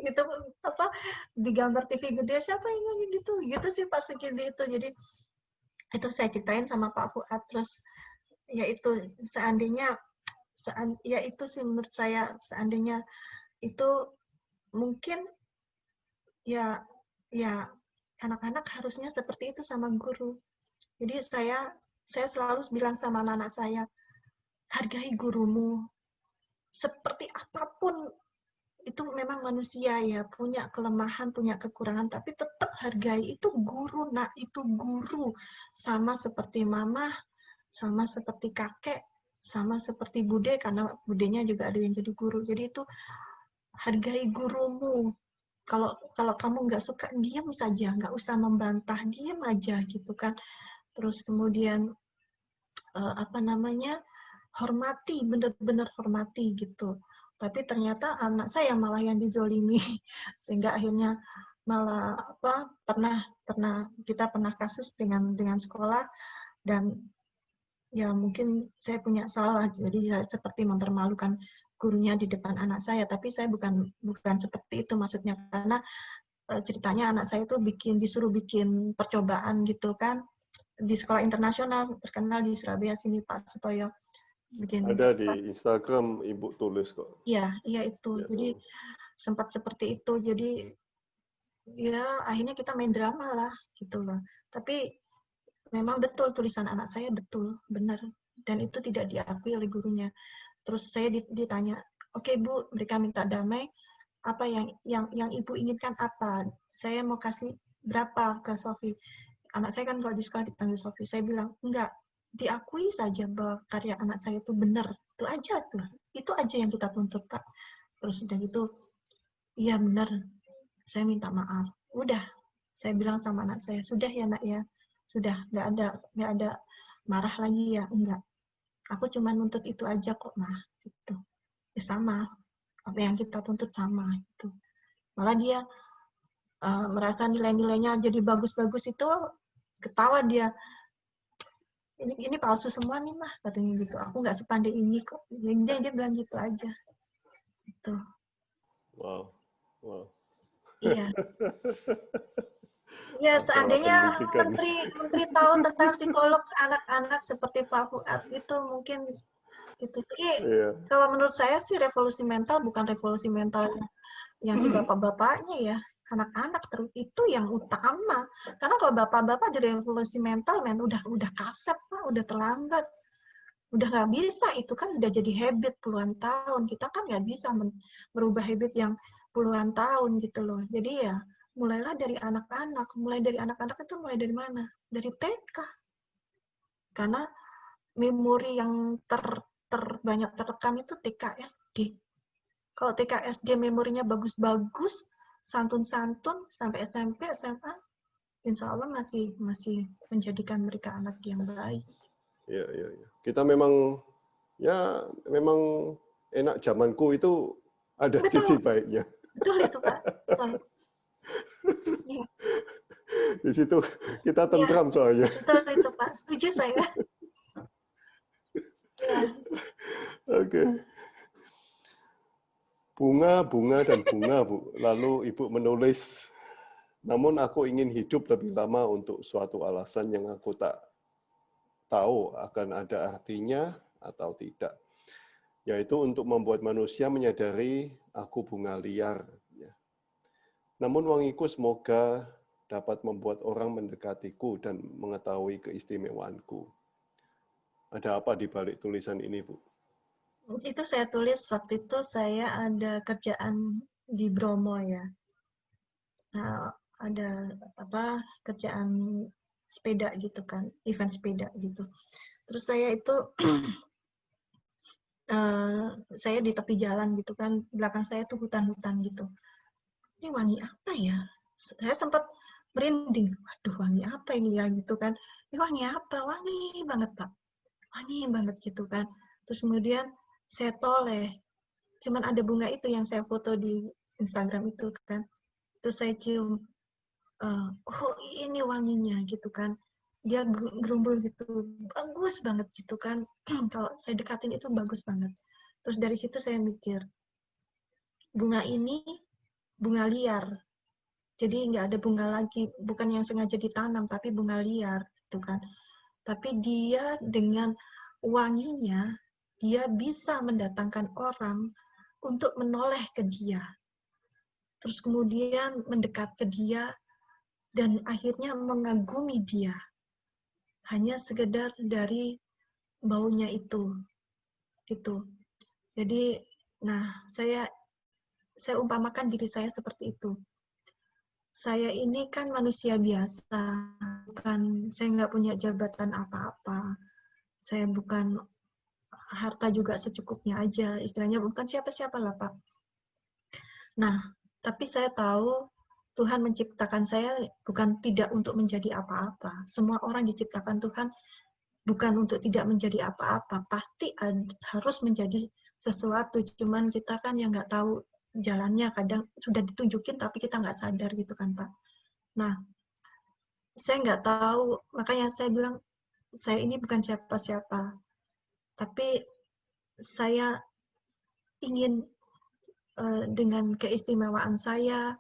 gitu, apa di gambar TV gede siapa yang nyanyi gitu sih Pak Sukidi itu. Jadi itu saya ceritain sama Pak Fuad. Terus ya itu seandainya ya itu sih menurut saya, seandainya itu mungkin ya anak-anak harusnya seperti itu sama guru. Jadi saya selalu bilang sama anak-anak saya, hargai gurumu. Seperti apapun itu memang manusia ya, punya kelemahan, punya kekurangan, tapi tetap hargai. Itu guru, nak, itu guru. Sama seperti mama, sama seperti kakek, sama seperti bude, karena budenya juga ada yang jadi guru. Jadi itu hargai gurumu. Kalau kamu nggak suka, diam saja, nggak usah membantah, diam aja gitu kan. Terus kemudian apa namanya, hormati, benar-benar hormati gitu. Tapi ternyata anak saya malah yang dizolimi, sehingga akhirnya malah apa, kita pernah kasus dengan sekolah, dan ya mungkin saya punya salah, jadi saya seperti mempermalukan gurunya di depan anak saya, tapi saya bukan seperti itu maksudnya, karena ceritanya anak saya tuh disuruh bikin percobaan gitu kan di sekolah internasional terkenal di Surabaya sini, Pak Sutoyo, bikin Ada di Instagram Ibu tulis kok. iya itu. Ya, Jadi sempat seperti itu, jadi ya akhirnya kita main drama lah gitu loh. Tapi memang betul tulisan anak saya betul, benar, dan itu tidak diakui oleh gurunya. Terus saya ditanya, oke Bu, mereka minta damai, apa yang Ibu inginkan apa? Saya mau kasih berapa ke Sofi? Anak saya kan kalau di sekolah dipanggil Sofi. Saya bilang, enggak, diakui saja bahwa karya anak saya itu benar. Itu aja tuh. Itu aja yang kita tuntut, Pak. Terus udah gitu, iya benar, saya minta maaf. Udah, saya bilang sama anak saya, sudah ya nak ya, sudah, nggak ada marah lagi ya, enggak. Aku cuma nuntut itu aja kok, mah. Gitu. Ya sama, apa yang kita tuntut sama gitu. Malah dia merasa nilai-nilainya jadi bagus-bagus itu, ketawa dia. Ini palsu semua nih mah, katanya gitu. Aku nggak sepandai ini kok. Dia bilang gitu aja. Gitu. Wow. Iya. Ya, seandainya menteri tahu tentang psikolog anak-anak seperti Pak Fuad itu mungkin itu. Jadi kalau menurut saya sih revolusi mental bukan revolusi mental yang si bapak-bapaknya ya, anak-anak itu yang utama. Karena kalau bapak-bapak di revolusi mental udah kaset Pak, udah terlambat. Udah nggak bisa, itu kan udah jadi habit puluhan tahun. Kita kan nggak bisa merubah habit yang puluhan tahun gitu loh. Jadi ya mulailah dari anak-anak. Mulai dari anak-anak itu mulai dari mana? Dari TK. Karena memori yang terbanyak terekam itu TK SD. Kalau TK SD memorinya bagus-bagus, santun-santun, sampai SMP, SMA, insya Allah masih menjadikan mereka anak yang baik. Iya. Kita memang enak zamanku itu ada Betul. sisi baiknya. Betul itu Pak. Ya. Di situ kita tentram soalnya. Betul itu Pak. Setuju saya. Ya. Oke. Bunga, dan bunga, Bu. Lalu Ibu menulis, namun aku ingin hidup lebih lama untuk suatu alasan yang aku tak tahu akan ada artinya atau tidak. Yaitu untuk membuat manusia menyadari aku bunga liar. Namun wangiku semoga dapat membuat orang mendekatiku dan mengetahui keistimewaanku. Ada apa di balik tulisan ini, Bu? Itu saya tulis waktu itu saya ada kerjaan di Bromo ya. Nah, ada kerjaan sepeda gitu kan, event sepeda gitu. Terus saya itu saya di tepi jalan gitu kan, belakang saya tuh hutan-hutan gitu. Ini wangi apa ya? Saya sempat merinding, waduh wangi apa ini ya gitu kan. Ini wangi apa? Wangi banget Pak. Wangi banget gitu kan. Terus kemudian saya toleh, cuman ada bunga itu yang saya foto di Instagram itu kan. Terus saya cium, oh ini wanginya gitu kan. Dia gerumbul gitu, bagus banget gitu kan. Kalau saya dekatin itu bagus banget. Terus dari situ saya mikir, bunga ini bunga liar. Jadi nggak ada bunga lagi, bukan yang sengaja ditanam, tapi bunga liar gitu kan. Tapi dia dengan wanginya, dia bisa mendatangkan orang untuk menoleh ke dia. Terus kemudian mendekat ke dia dan akhirnya mengagumi dia. Hanya sekedar dari baunya itu. Gitu. Jadi, nah, saya umpamakan diri saya seperti itu. Saya ini kan manusia biasa, saya nggak punya jabatan apa-apa. Saya bukan harta juga secukupnya aja, istilahnya bukan siapa-siapa lah Pak. Nah, tapi saya tahu Tuhan menciptakan saya bukan tidak untuk menjadi apa-apa. Semua orang diciptakan Tuhan bukan untuk tidak menjadi apa-apa. Pasti harus menjadi sesuatu. Cuman kita kan yang nggak tahu jalannya, kadang sudah ditunjukin tapi kita nggak sadar gitu kan Pak. Nah, saya nggak tahu, makanya saya bilang saya ini bukan siapa-siapa. Tapi saya ingin dengan keistimewaan saya,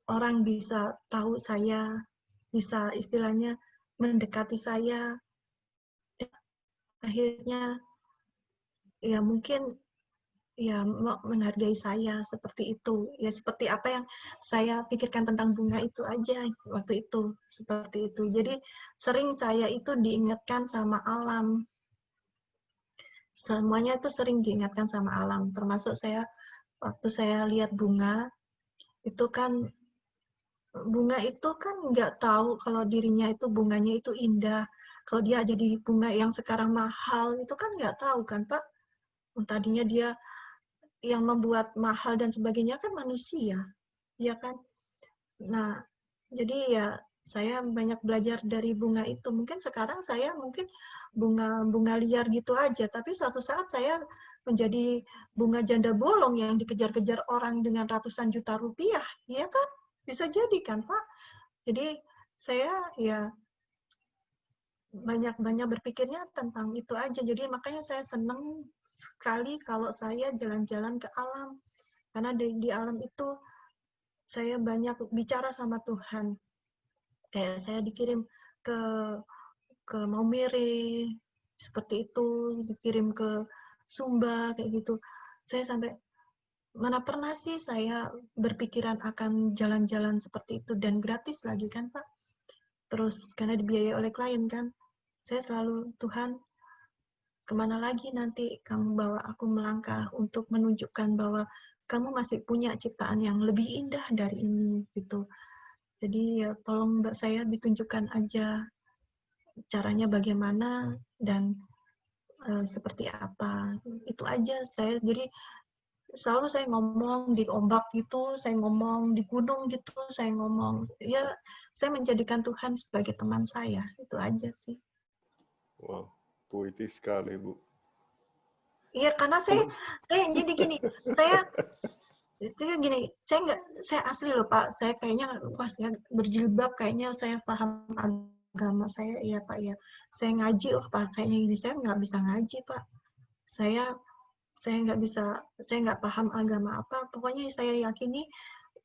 orang bisa tahu saya, bisa istilahnya mendekati saya. Akhirnya ya mungkin ya menghargai saya seperti itu. Ya seperti apa yang saya pikirkan tentang bunga itu aja waktu itu, seperti itu. Jadi sering saya itu diingatkan sama alam. Semuanya itu sering diingatkan sama alam, termasuk saya waktu saya lihat bunga, itu kan bunga itu kan nggak tahu kalau dirinya itu bunganya itu indah. Kalau dia jadi bunga yang sekarang mahal, itu kan nggak tahu kan, Pak. Tadinya dia yang membuat mahal dan sebagainya kan manusia, ya kan? Nah, jadi ya saya banyak belajar dari bunga itu. Mungkin sekarang saya mungkin bunga liar gitu aja, tapi suatu saat saya menjadi bunga janda bolong yang dikejar-kejar orang dengan ratusan juta rupiah, ya kan? Bisa jadi kan, Pak? Jadi saya ya banyak-banyak berpikirnya tentang itu aja. Jadi makanya saya senang sekali kalau saya jalan-jalan ke alam. Karena di alam itu saya banyak bicara sama Tuhan. Kayak saya dikirim ke Maumere, seperti itu, dikirim ke Sumba, kayak gitu. Saya sampai, mana pernah sih saya berpikiran akan jalan-jalan seperti itu, dan gratis lagi kan, Pak. Terus, karena dibiayai oleh klien kan, saya selalu, Tuhan, kemana lagi nanti kamu bawa aku melangkah untuk menunjukkan bahwa kamu masih punya ciptaan yang lebih indah dari ini, gitu. Jadi ya tolong Mbak saya ditunjukkan aja caranya bagaimana dan seperti apa. Itu aja saya. Jadi selalu saya ngomong di ombak gitu, saya ngomong di gunung gitu, saya ngomong. Ya saya menjadikan Tuhan sebagai teman saya. Itu aja sih. Wow, puitis sekali, Bu. Iya, karena saya jadi gini, saya gini, saya asli loh Pak, saya kayaknya, wah saya berjilbab, kayaknya saya paham agama saya, iya Pak ya. Saya ngaji, oh Pak, kayaknya gini, saya nggak bisa ngaji Pak. Saya nggak bisa, saya nggak paham agama apa, pokoknya saya yakini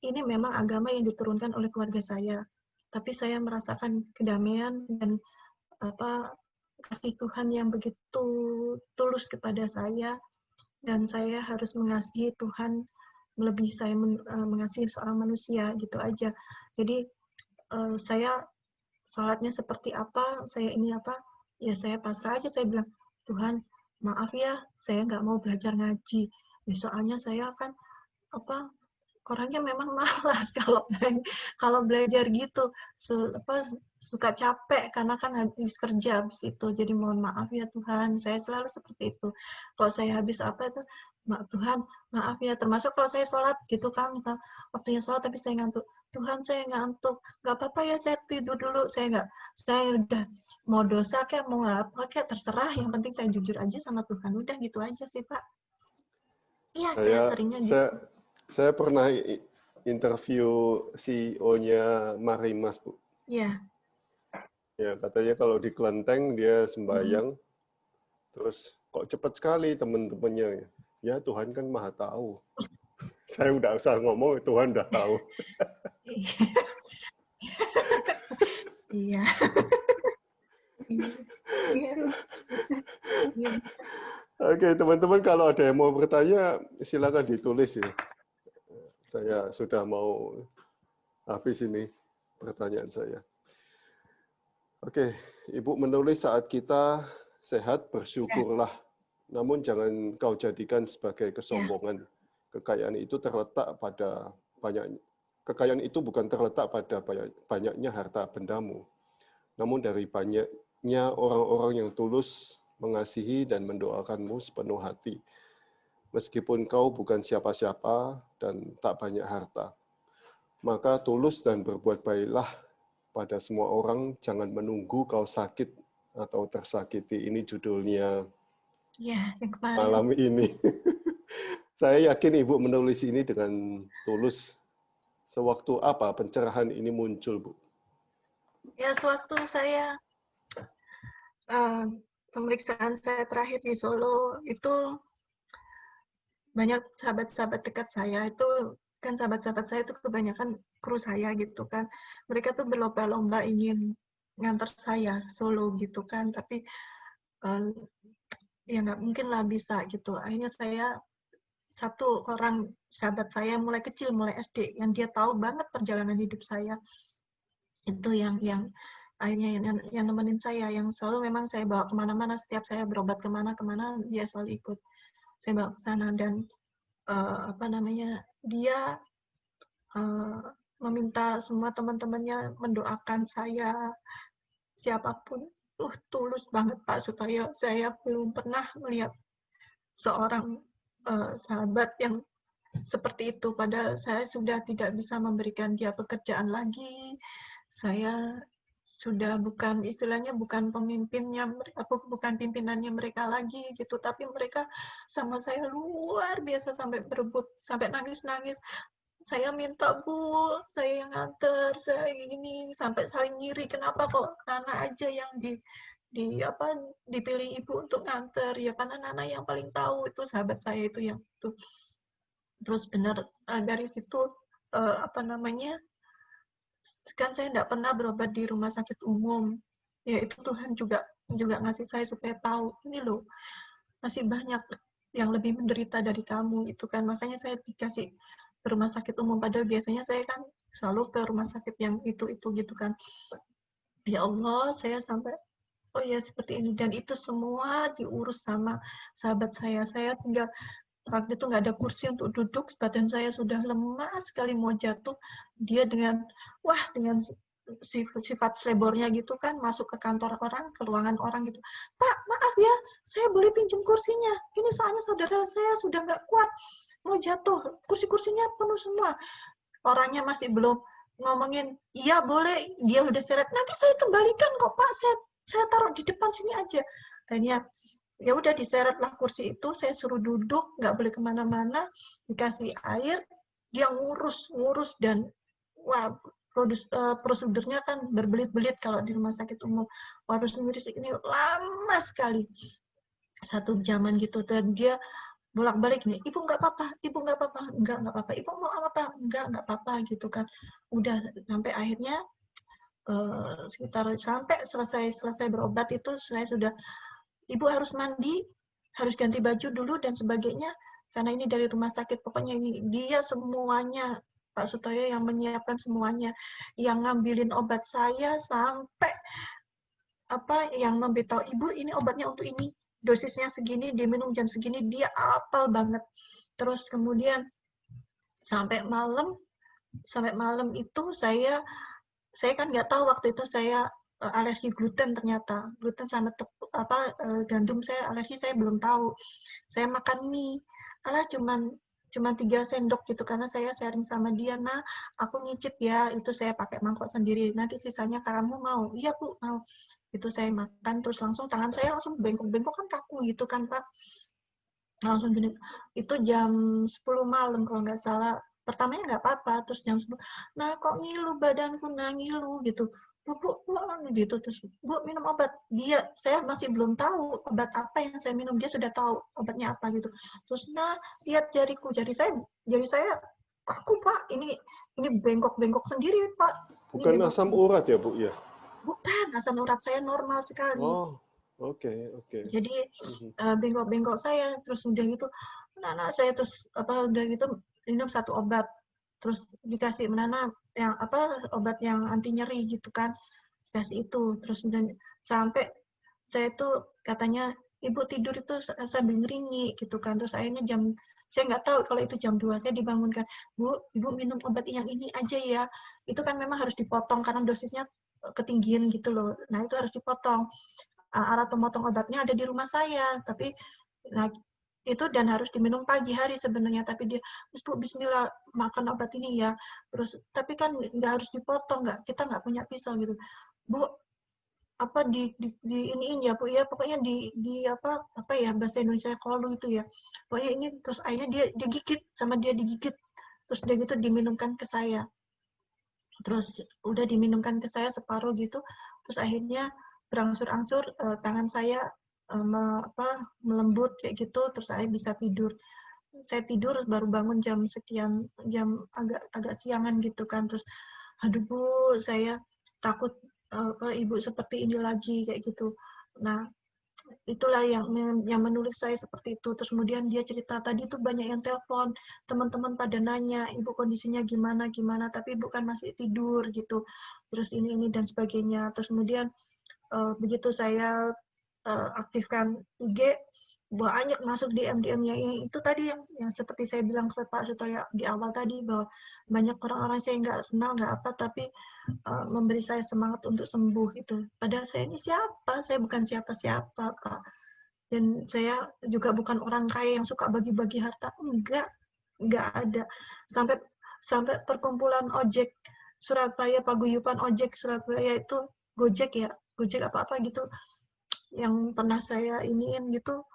ini memang agama yang diturunkan oleh keluarga saya. Tapi saya merasakan kedamaian dan kasih Tuhan yang begitu tulus kepada saya, dan saya harus mengasihi Tuhan melebihi saya mengasihi seorang manusia, gitu aja. Jadi saya sholatnya seperti apa, saya ini apa, ya saya pasrah aja, saya bilang, Tuhan maaf ya, saya nggak mau belajar ngaji, soalnya saya kan orangnya memang malas kalau belajar gitu, suka capek karena kan habis kerja habis itu. Jadi mohon maaf ya Tuhan, saya selalu seperti itu. Kalau saya habis itu, Tuhan maaf ya, termasuk kalau saya sholat gitu kan, waktunya sholat tapi saya ngantuk, Tuhan saya ngantuk, nggak apa-apa ya, saya tidur dulu, saya udah mau dosa kayak mau apa kayak terserah, yang penting saya jujur aja sama Tuhan, udah gitu aja sih Pak. Iya, saya seringnya gitu. Saya pernah interview CEO-nya Marimas, Bu. Iya. Ya, katanya kalau di kelenteng dia sembahyang, terus kok cepat sekali teman-temannya. Ya, Tuhan kan maha tahu. Saya udah usah ngomong, Tuhan udah tahu. Iya. Iya. Oke, teman-teman, kalau ada yang mau bertanya, silakan ditulis ya. Saya sudah mau habis ini pertanyaan saya. Oke, Ibu menulis saat kita sehat, bersyukurlah. Namun jangan kau jadikan sebagai kesombongan. Kekayaan itu terletak pada kekayaan itu bukan terletak pada banyaknya harta bendamu. Namun dari banyaknya orang-orang yang tulus mengasihi dan mendoakanmu sepenuh hati. Meskipun kau bukan siapa-siapa dan tak banyak harta. Maka tulus dan berbuat baiklah pada semua orang, jangan menunggu kau sakit atau tersakiti. Ini judulnya malam ini. Saya yakin Ibu menulis ini dengan tulus. Sewaktu apa pencerahan ini muncul, Bu? Ya, sewaktu saya pemeriksaan saya terakhir di Solo itu banyak sahabat-sahabat dekat saya itu kan, sahabat-sahabat saya itu kebanyakan kru saya gitu kan. Mereka tuh berlomba-lomba ingin ngantar saya solo gitu kan, tapi ya nggak mungkin lah bisa gitu. Akhirnya saya, satu orang sahabat saya mulai kecil, mulai SD, yang dia tahu banget perjalanan hidup saya, itu yang akhirnya yang nemenin saya, yang selalu memang saya bawa kemana-mana, setiap saya berobat kemana-kemana dia selalu ikut saya bawa ke sana. Dan dia meminta semua teman-temannya mendoakan saya, siapapun. Tulus banget Pak Sutoyo, saya belum pernah melihat seorang sahabat yang seperti itu, padahal saya sudah tidak bisa memberikan dia pekerjaan lagi, saya sudah bukan, istilahnya bukan pemimpinnya, bukan pimpinannya mereka lagi gitu, tapi mereka sama saya luar biasa, sampai berebut, sampai nangis-nangis. Saya minta, Bu, saya yang nganter, saya gini, sampai saling ngiri, kenapa kok Nana aja yang dipilih Ibu untuk nganter, ya karena Nana yang paling tahu, itu sahabat saya itu yang itu. Terus benar, dari situ kan saya tidak pernah berobat di rumah sakit umum, ya itu Tuhan juga ngasih saya supaya tahu, ini loh masih banyak yang lebih menderita dari kamu itu kan, makanya saya dikasih ke rumah sakit umum, padahal biasanya saya kan selalu ke rumah sakit yang itu gitu kan. Ya Allah, saya sampai oh ya seperti ini, dan itu semua diurus sama sahabat saya tinggal waktu itu nggak ada kursi untuk duduk, badan saya sudah lemas sekali mau jatuh, dia dengan sifat selebornya gitu kan, masuk ke kantor orang, ke ruangan orang gitu, Pak maaf ya, saya boleh pinjam kursinya, ini soalnya saudara saya sudah nggak kuat, mau jatuh, kursi-kursinya penuh semua. Orangnya masih belum ngomongin, iya boleh, dia udah seret, nanti saya kembalikan kok Pak, saya taruh di depan sini aja. Akhirnya ya udah diseret lah kursi itu, saya suruh duduk, nggak boleh kemana-mana, dikasih air, dia ngurus dan wah prosedurnya kan berbelit-belit kalau di rumah sakit umum, harus ngurus ini lama sekali, 1 jaman gitu, dan dia bolak-balik nih, ibu nggak apa-apa, enggak apa-apa, ibu mau apa, nggak apa-apa gitu kan. Udah sampai akhirnya sekitar sampai selesai berobat itu saya sudah, ibu harus mandi, harus ganti baju dulu dan sebagainya, karena ini dari rumah sakit, pokoknya ini dia semuanya, Pak Sutoyo yang menyiapkan semuanya, yang ngambilin obat saya, sampai yang memberitahu, ibu ini obatnya untuk ini, dosisnya segini, diminum jam segini, dia apal banget. Terus kemudian sampai malam itu saya kan nggak tahu waktu itu saya alergi gluten, ternyata gluten sama gandum saya alergi, saya belum tahu. Saya makan mie, cuman 3 sendok gitu, karena saya sharing sama dia, nah aku ngicip ya, itu saya pakai mangkok sendiri, nanti sisanya kamu mau? Iya Bu, mau. Itu saya makan, terus langsung tangan saya langsung bengkok-bengkok kan, kaku gitu kan Pak, langsung gini. Itu jam 10 malam kalau nggak salah, pertamanya nggak apa-apa, terus jam 10, nah kok ngilu badanku, ngilu gitu, Bu, gitu, terus Bu minum obat, saya masih belum tahu obat apa yang saya minum, dia sudah tahu obatnya apa gitu, terus lihat jari saya kaku Pak, ini bengkok-bengkok sendiri Pak. Bukan asam urat ya Bu ya? Bukan, asam urat saya normal sekali. Oh, oke. Jadi bengkok-bengkok saya, terus udah gitu, saya terus udah gitu minum 1 obat, terus dikasih yang obat yang anti nyeri gitu kan, dikasih itu, terus udah sampai saya tuh katanya ibu tidur itu sambil ngeringi gitu kan, terus akhirnya saya nggak tahu kalau itu jam 2 saya dibangunkan, Bu, ibu minum obat yang ini aja ya, itu kan memang harus dipotong karena dosisnya ketinggian gitu loh, nah itu harus dipotong. Alat pemotong obatnya ada di rumah saya, tapi itu dan harus diminum pagi hari sebenarnya, tapi dia, Bu, bismillah makan obat ini ya, terus tapi kan nggak harus dipotong, kita nggak punya pisau gitu, Bu, iniin ya Bu ya, pokoknya bahasa Indonesia kolu itu ya, pokoknya ini, terus akhirnya dia digigit, terus dia gitu diminumkan ke saya, terus udah diminumkan ke saya separuh gitu, terus akhirnya berangsur-angsur tangan saya melembut kayak gitu, terus saya bisa tidur. saya tidur baru bangun jam sekian, jam agak siangan gitu kan, terus aduh Bu, saya takut Ibu seperti ini lagi kayak gitu. Nah, itulah yang menulis saya seperti itu. Terus kemudian dia cerita, tadi tuh banyak yang telepon, teman-teman pada nanya, Ibu kondisinya gimana, tapi Ibu kan masih tidur gitu. Terus ini dan sebagainya. Terus kemudian begitu saya aktifkan IG, banyak masuk DM-nya yang itu tadi yang seperti saya bilang ke Pak Sutoyo di awal tadi, bahwa banyak orang-orang saya nggak kenal, nggak apa, tapi memberi saya semangat untuk sembuh gitu. Padahal saya ini siapa? Saya bukan siapa-siapa, Pak. Dan saya juga bukan orang kaya yang suka bagi-bagi harta. Enggak ada. Sampai perkumpulan ojek Surabaya, paguyuban ojek Surabaya itu, Gojek apa-apa gitu, yang pernah saya iniin gitu,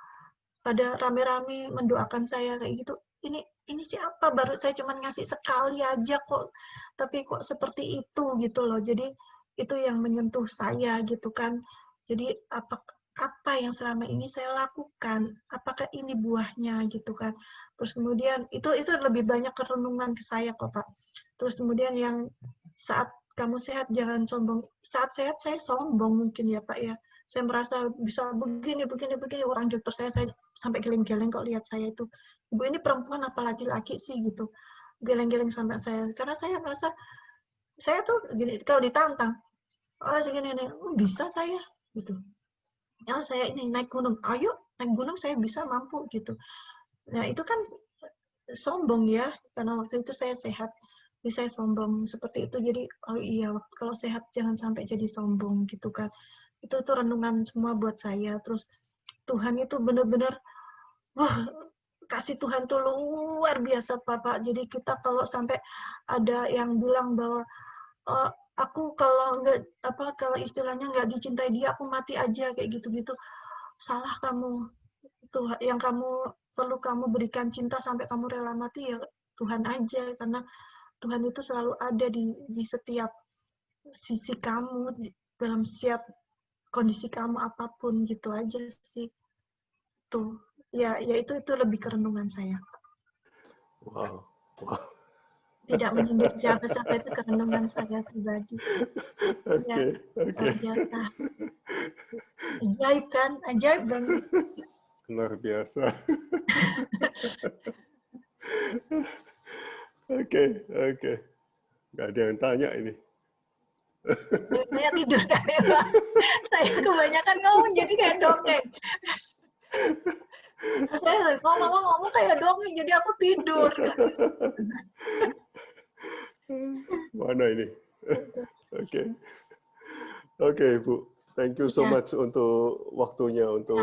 pada rame-rame mendoakan saya kayak gitu. Ini siapa? Baru saya cuma ngasih sekali aja kok, tapi kok seperti itu gitu loh. Jadi itu yang menyentuh saya gitu kan. Jadi apa yang selama ini saya lakukan? Apakah ini buahnya gitu kan? Terus kemudian itu lebih banyak kerenungan ke saya kok Pak. Terus kemudian yang saat kamu sehat jangan sombong. Saat sehat saya sombong mungkin ya Pak ya. Saya merasa bisa begini, orang dokter saya sampai geleng-geleng kok lihat saya itu. Ibu ini perempuan apa laki-laki sih gitu. Geleng-geleng sampai saya. Karena saya merasa, saya tuh gini, kalau ditantang, segini nih, bisa saya gitu. Ya saya ini naik gunung, ayo naik gunung saya bisa, mampu gitu. Nah itu kan sombong ya, karena waktu itu saya sehat. Jadi saya sombong seperti itu. Jadi oh iya, kalau sehat jangan sampai jadi sombong gitu kan. Itu tuh renungan semua buat saya. Terus Tuhan itu benar-benar, wah, kasih Tuhan tuh luar biasa Bapak. Jadi kita kalau sampai ada yang bilang bahwa aku kalau istilahnya nggak dicintai dia, aku mati aja kayak gitu-gitu, salah kamu. Tuh yang perlu kamu berikan cinta sampai kamu rela mati ya Tuhan aja, karena Tuhan itu selalu ada di setiap sisi kamu, dalam setiap kondisi kamu apapun gitu aja sih. Tuh. Ya itu lebih kerenungan saya. Wow. Tidak menyindir siapa-siapa, itu kerenungan saya pribadi. Oke. Biasa. Ajaib kan? Ajaib banget. Luar biasa. Oke. Nggak ada yang tanya ini. Saya tidur kali Pak. Saya kebanyakan ngomong jadi kayak dongeng. Saya ngomong kayak dongeng jadi aku tidur. Mana ini? Oke, Bu. Thank you so much untuk waktunya, untuk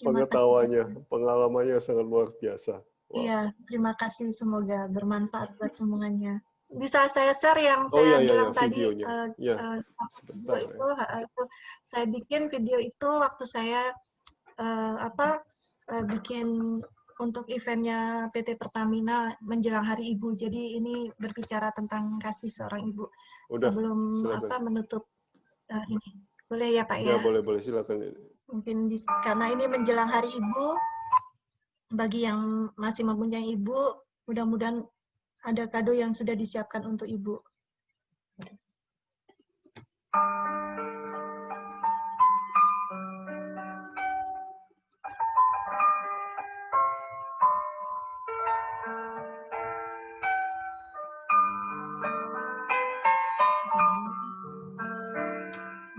pengetahuannya, pengalamannya sangat luar biasa. Wow. Iya, terima kasih. Semoga bermanfaat buat semuanya. Bisa saya share yang saya bilang tadi, itu saya bikin video itu waktu saya bikin untuk eventnya PT Pertamina menjelang Hari Ibu. Jadi ini berbicara tentang kasih seorang ibu. Sebelum menutup ini. Boleh ya Pak ya? Ya, boleh, silakan. Mungkin karena ini menjelang Hari Ibu, bagi yang masih mempunyai ibu, mudah-mudahan ada kado yang sudah disiapkan untuk ibu.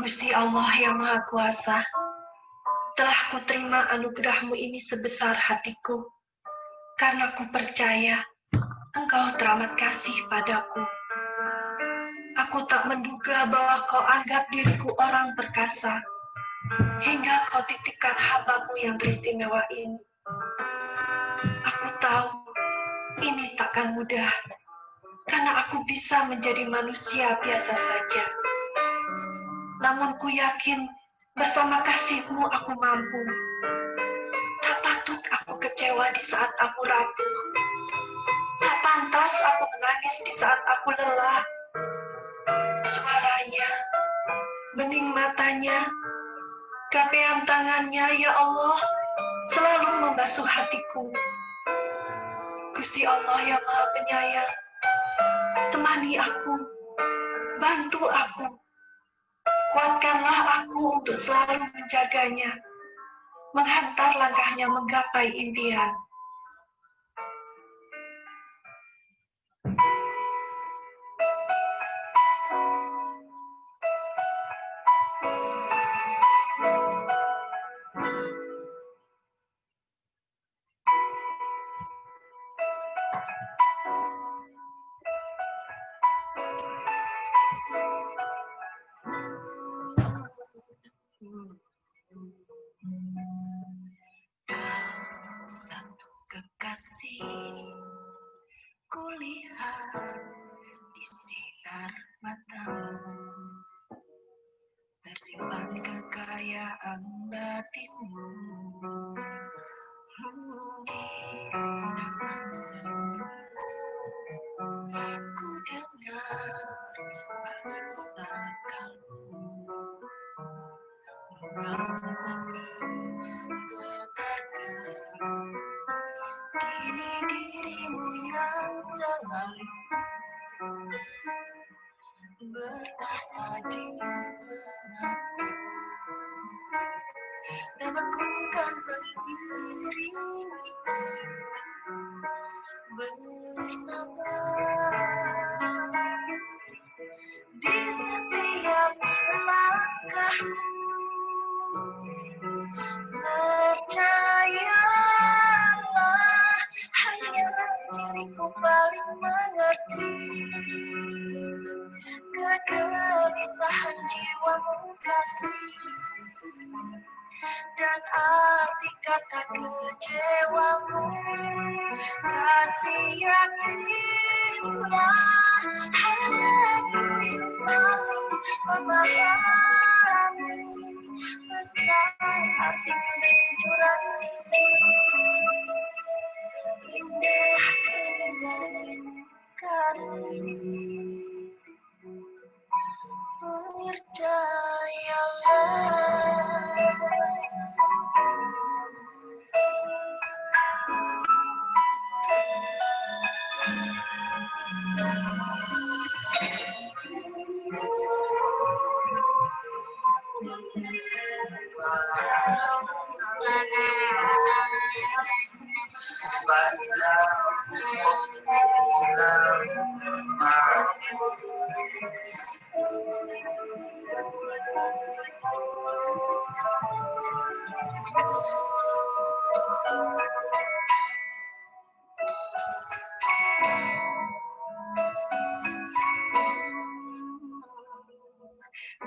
Gusti Allah yang Maha Kuasa, telah kuterima anugerah-Mu ini sebesar hatiku, karena ku percaya Engkau teramat kasih padaku. Aku tak menduga bahwa Kau anggap diriku orang perkasa, hingga Kau titipkan hamba-Mu yang teristimewa ini. Aku tahu ini takkan mudah, karena aku bisa menjadi manusia biasa saja. Namun ku yakin bersama kasih-Mu aku mampu. Tak patut aku kecewa di saat aku rapuh. Tak pantas aku menangis di saat aku lelah. Suaranya, bening matanya, gapean tangannya, ya Allah, selalu membasuh hatiku. Gusti Allah yang Maha Penyayang, temani aku, bantu aku, kuatkanlah aku untuk selalu menjaganya, menghantar langkahnya menggapai impian. Satu kekasih kulihat di sinar matamu, tersimpan kekayaan batinmu di dalam senyummu. Ku dengar bahasa kalbu menggetarkan. Kini dirimu yang selalu bertahta di benakku, dan aku kan beriringi bersama di setiap langkahmu. Percayalah, hanya diriku paling mengerti kegelisahan jiwamu kasih, dan arti kata kecewamu. Kasih yakinlah, hanya diriku paling memahami besar arti kejujuran diri. Indah sembari kasih,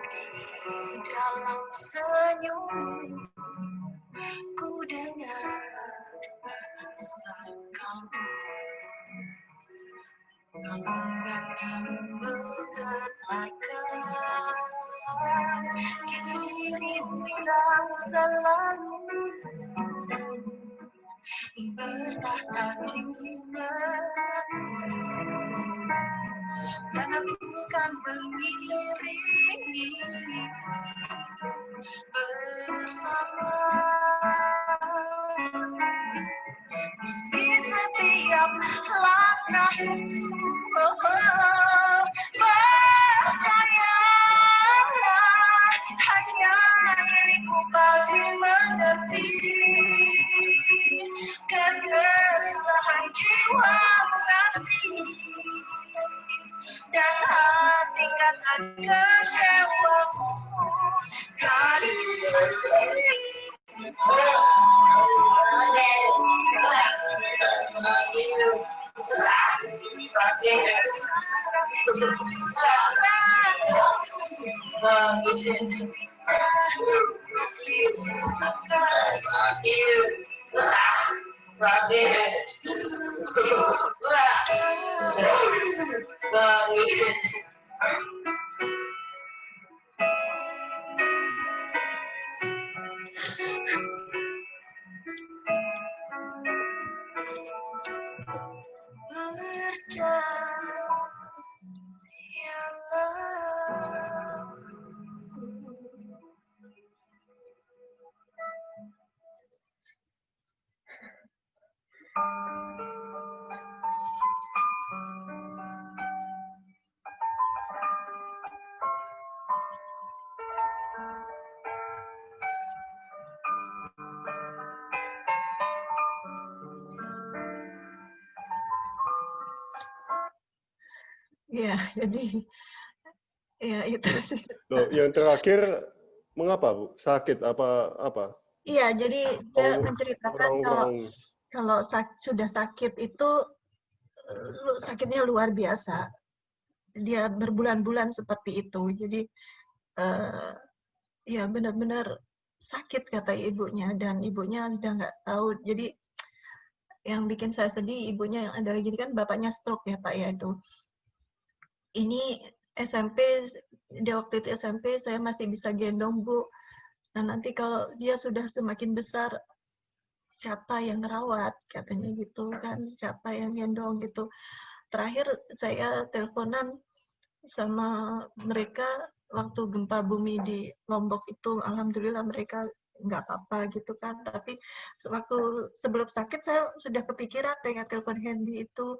di dalam senyum ku dengar bahasa kalbu menggetarkan. Kini dirimu yang selalu bertahta di benakku, dan aku kan mengiringi bersama di setiap langkahmu. Percayalah, hanya diriku paling mengerti kegelisahan jiwamu kasih, dan hati kata kecewamu. Percayalah. ya jadi ya itu sih. Loh, yang terakhir mengapa Bu? Sakit apa? Iya, jadi dia Oh, menceritakan kalau wrong. sudah sakit itu sakitnya luar biasa. Dia berbulan-bulan seperti itu. Jadi eh, ya benar-benar sakit kata ibunya dan ibunya udah nggak tahu. Jadi yang bikin saya sedih ibunya yang ada gini kan bapaknya stroke ya Pak ya itu. Ini SMP dia waktu itu SMP saya masih bisa gendong Bu. Nah nanti kalau dia sudah semakin besar siapa yang ngerawat katanya gitu kan siapa yang gendong gitu. Terakhir saya teleponan sama mereka waktu gempa bumi di Lombok itu alhamdulillah mereka nggak apa-apa gitu kan tapi waktu sebelum sakit saya sudah kepikiran pengen telepon Hendy itu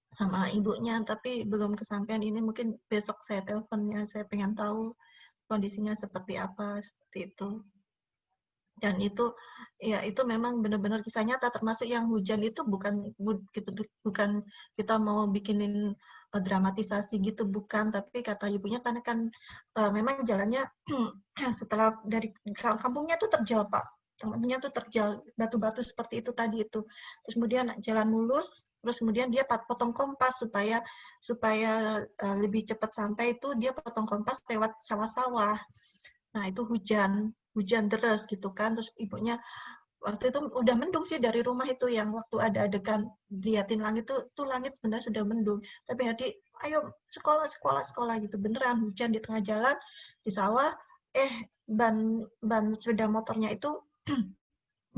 sama ibunya tapi belum kesampaian ini mungkin besok saya teleponnya saya pengen tahu kondisinya seperti apa seperti itu dan itu ya itu memang benar-benar kisah nyata termasuk yang hujan itu bukan kita mau bikinin dramatisasi gitu bukan tapi kata ibunya karena kan memang jalannya setelah dari kampungnya tuh terjal Pak kampungnya tuh terjal batu-batu seperti itu tadi itu terus kemudian jalan mulus terus kemudian dia potong kompas supaya lebih cepat sampai itu dia potong kompas lewat sawah-sawah nah itu hujan deras gitu kan terus ibunya waktu itu udah mendung sih dari rumah itu yang waktu ada adegan liatin langit tuh langit sebenarnya sudah mendung tapi Hadi ayo sekolah gitu beneran hujan di tengah jalan di sawah ban sepeda motornya itu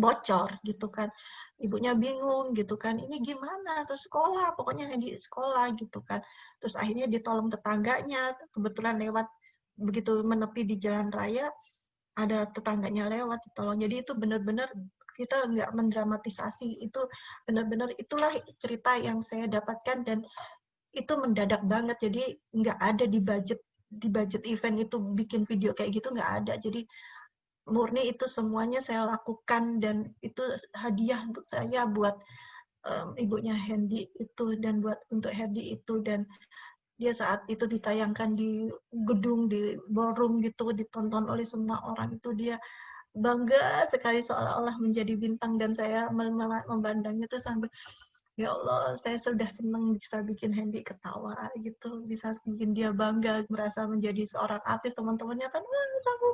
bocor gitu kan ibunya bingung gitu kan ini gimana terus sekolah pokoknya di sekolah gitu kan terus akhirnya ditolong tetangganya kebetulan lewat begitu menepi di jalan raya ada tetangganya lewat tolong jadi itu benar-benar kita nggak mendramatisasi itu benar-benar itulah cerita yang saya dapatkan dan itu mendadak banget jadi nggak ada di budget event itu bikin video kayak gitu nggak ada jadi murni itu semuanya saya lakukan dan itu hadiah untuk saya buat ibunya Hendy itu dan buat untuk Hendy itu dan dia saat itu ditayangkan di gedung di ballroom gitu ditonton oleh semua orang itu dia bangga sekali seolah-olah menjadi bintang dan saya memandangnya tuh sampai ya Allah saya sudah senang bisa bikin Hendy ketawa gitu bisa bikin dia bangga merasa menjadi seorang artis teman-temannya kan wah kamu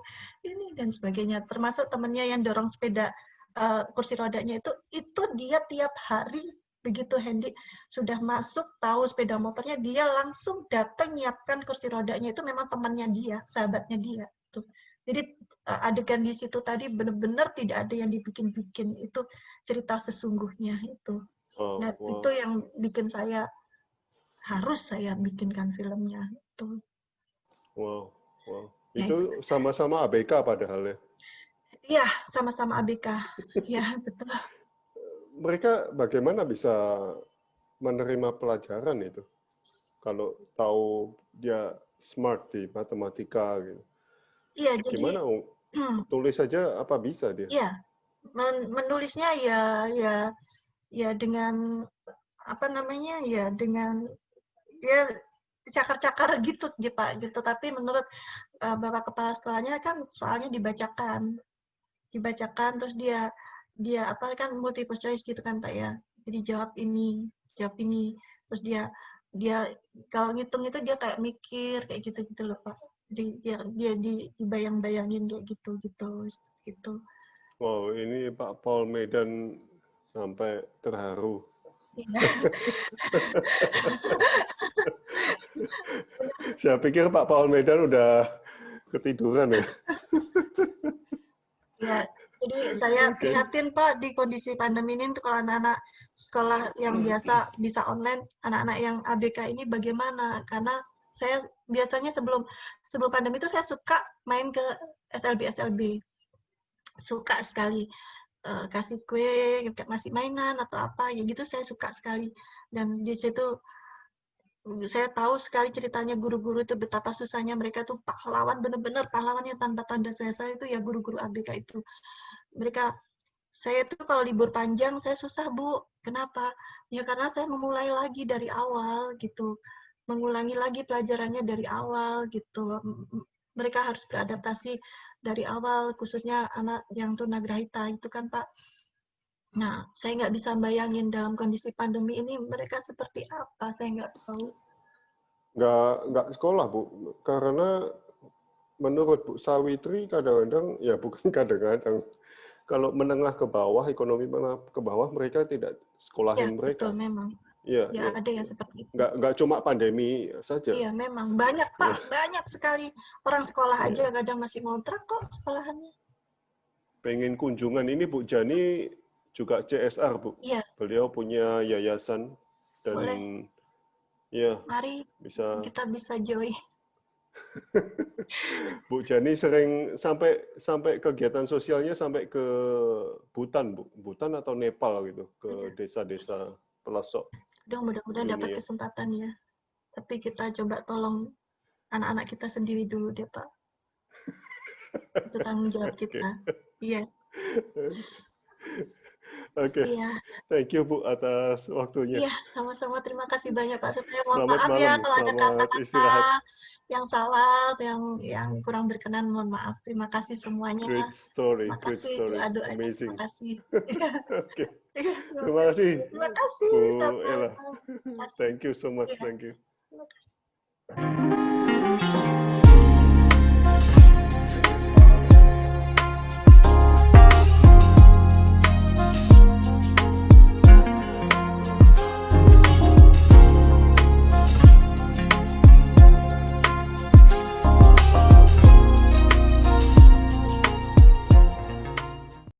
ini dan sebagainya termasuk temannya yang dorong sepeda kursi rodanya itu dia tiap hari begitu Hendy sudah masuk tahu sepeda motornya dia langsung datang nyiapkan kursi rodanya itu memang temannya dia sahabatnya dia tuh jadi adegan di situ tadi benar-benar tidak ada yang dibikin-bikin itu cerita sesungguhnya itu nah itu yang bikin harus saya bikinkan filmnya itu Wow. Itu sama-sama ABK padahal ya. Iya sama-sama ABK ya betul. Mereka bagaimana bisa menerima pelajaran itu? Kalau tahu dia smart di matematika gitu. Iya, Gimana jadi tulis saja apa bisa dia? iya, menulisnya ya dengan apa namanya ya dengan ya cakar-cakar gitu Pak gitu tapi menurut Bapak Kepala Sekolahnya kan soalnya dibacakan terus dia apa kan multiple choice gitu kan Pak ya jadi jawab ini terus dia kalau ngitung itu dia kayak mikir kayak gitu loh Pak dia dibayang-bayangin kayak gitu gitu. Wow, ini Pak Paul Medan sampai terharu. Iya. Saya pikir Pak Paul Medan udah ketiduran ya. Ya, jadi saya prihatin Pak di kondisi pandemi ini untuk kalau anak-anak sekolah yang biasa bisa online, anak-anak yang ABK ini bagaimana? Karena saya biasanya sebelum pandemi itu saya suka main ke SLB, suka sekali kasih kue, masih mainan atau apa, ya gitu saya suka sekali. Dan di situ saya tahu sekali ceritanya guru-guru itu betapa susahnya mereka tuh pahlawan benar-benar pahlawannya tanpa tanda saya itu ya guru-guru ABK itu saya tuh kalau libur panjang saya susah Bu kenapa ya karena saya memulai lagi dari awal gitu mengulangi lagi pelajarannya dari awal gitu. Mereka harus beradaptasi dari awal, khususnya anak yang tunagrahita itu kan Pak. Nah, saya nggak bisa bayangin dalam kondisi pandemi ini mereka seperti apa, saya nggak tahu. Nggak sekolah, Bu. Karena menurut Bu Sawitri kadang-kadang, ya bukan kadang-kadang, kalau menengah ke bawah, ekonomi menengah ke bawah, mereka tidak Ya, sekolahin betul mereka. memang. Iya, Ya, ada yang seperti itu. nggak cuma pandemi saja. Iya, memang. Banyak, Pak. Banyak sekali. Orang sekolah aja kadang masih ngontrak kok sekolahannya. Pengen kunjungan ini Bu Jani juga CSR, Bu. Iya, Beliau punya yayasan dan boleh. ya Mari bisa. kita bisa join. Bu Jani sering sampai kegiatan sosialnya sampai ke Butan, Bu. Butan atau Nepal gitu, ke desa-desa pelosok Udah mudah-mudahan dapat dunia. kesempatan ya. Tapi kita coba tolong anak-anak kita sendiri dulu deh, Pak. Itu tanggung jawab kita. Iya. Oke, Iya. thank you Bu atas waktunya. Iya, sama-sama. Terima kasih banyak Pak. Saya mohon Selamat maaf malam, ya kalau ada selamat kata-kata istirahat. yang salah, yang kurang berkenan. Mohon maaf. Terima kasih semuanya. Great story, Terima great kasih story, doa-doanya. Terima amazing. kasih. Oke, Iya, terima kasih Terima kasih. Bu Selamat Ella. malam. Terima kasih. Thank you so much, Iya, thank you. terima kasih.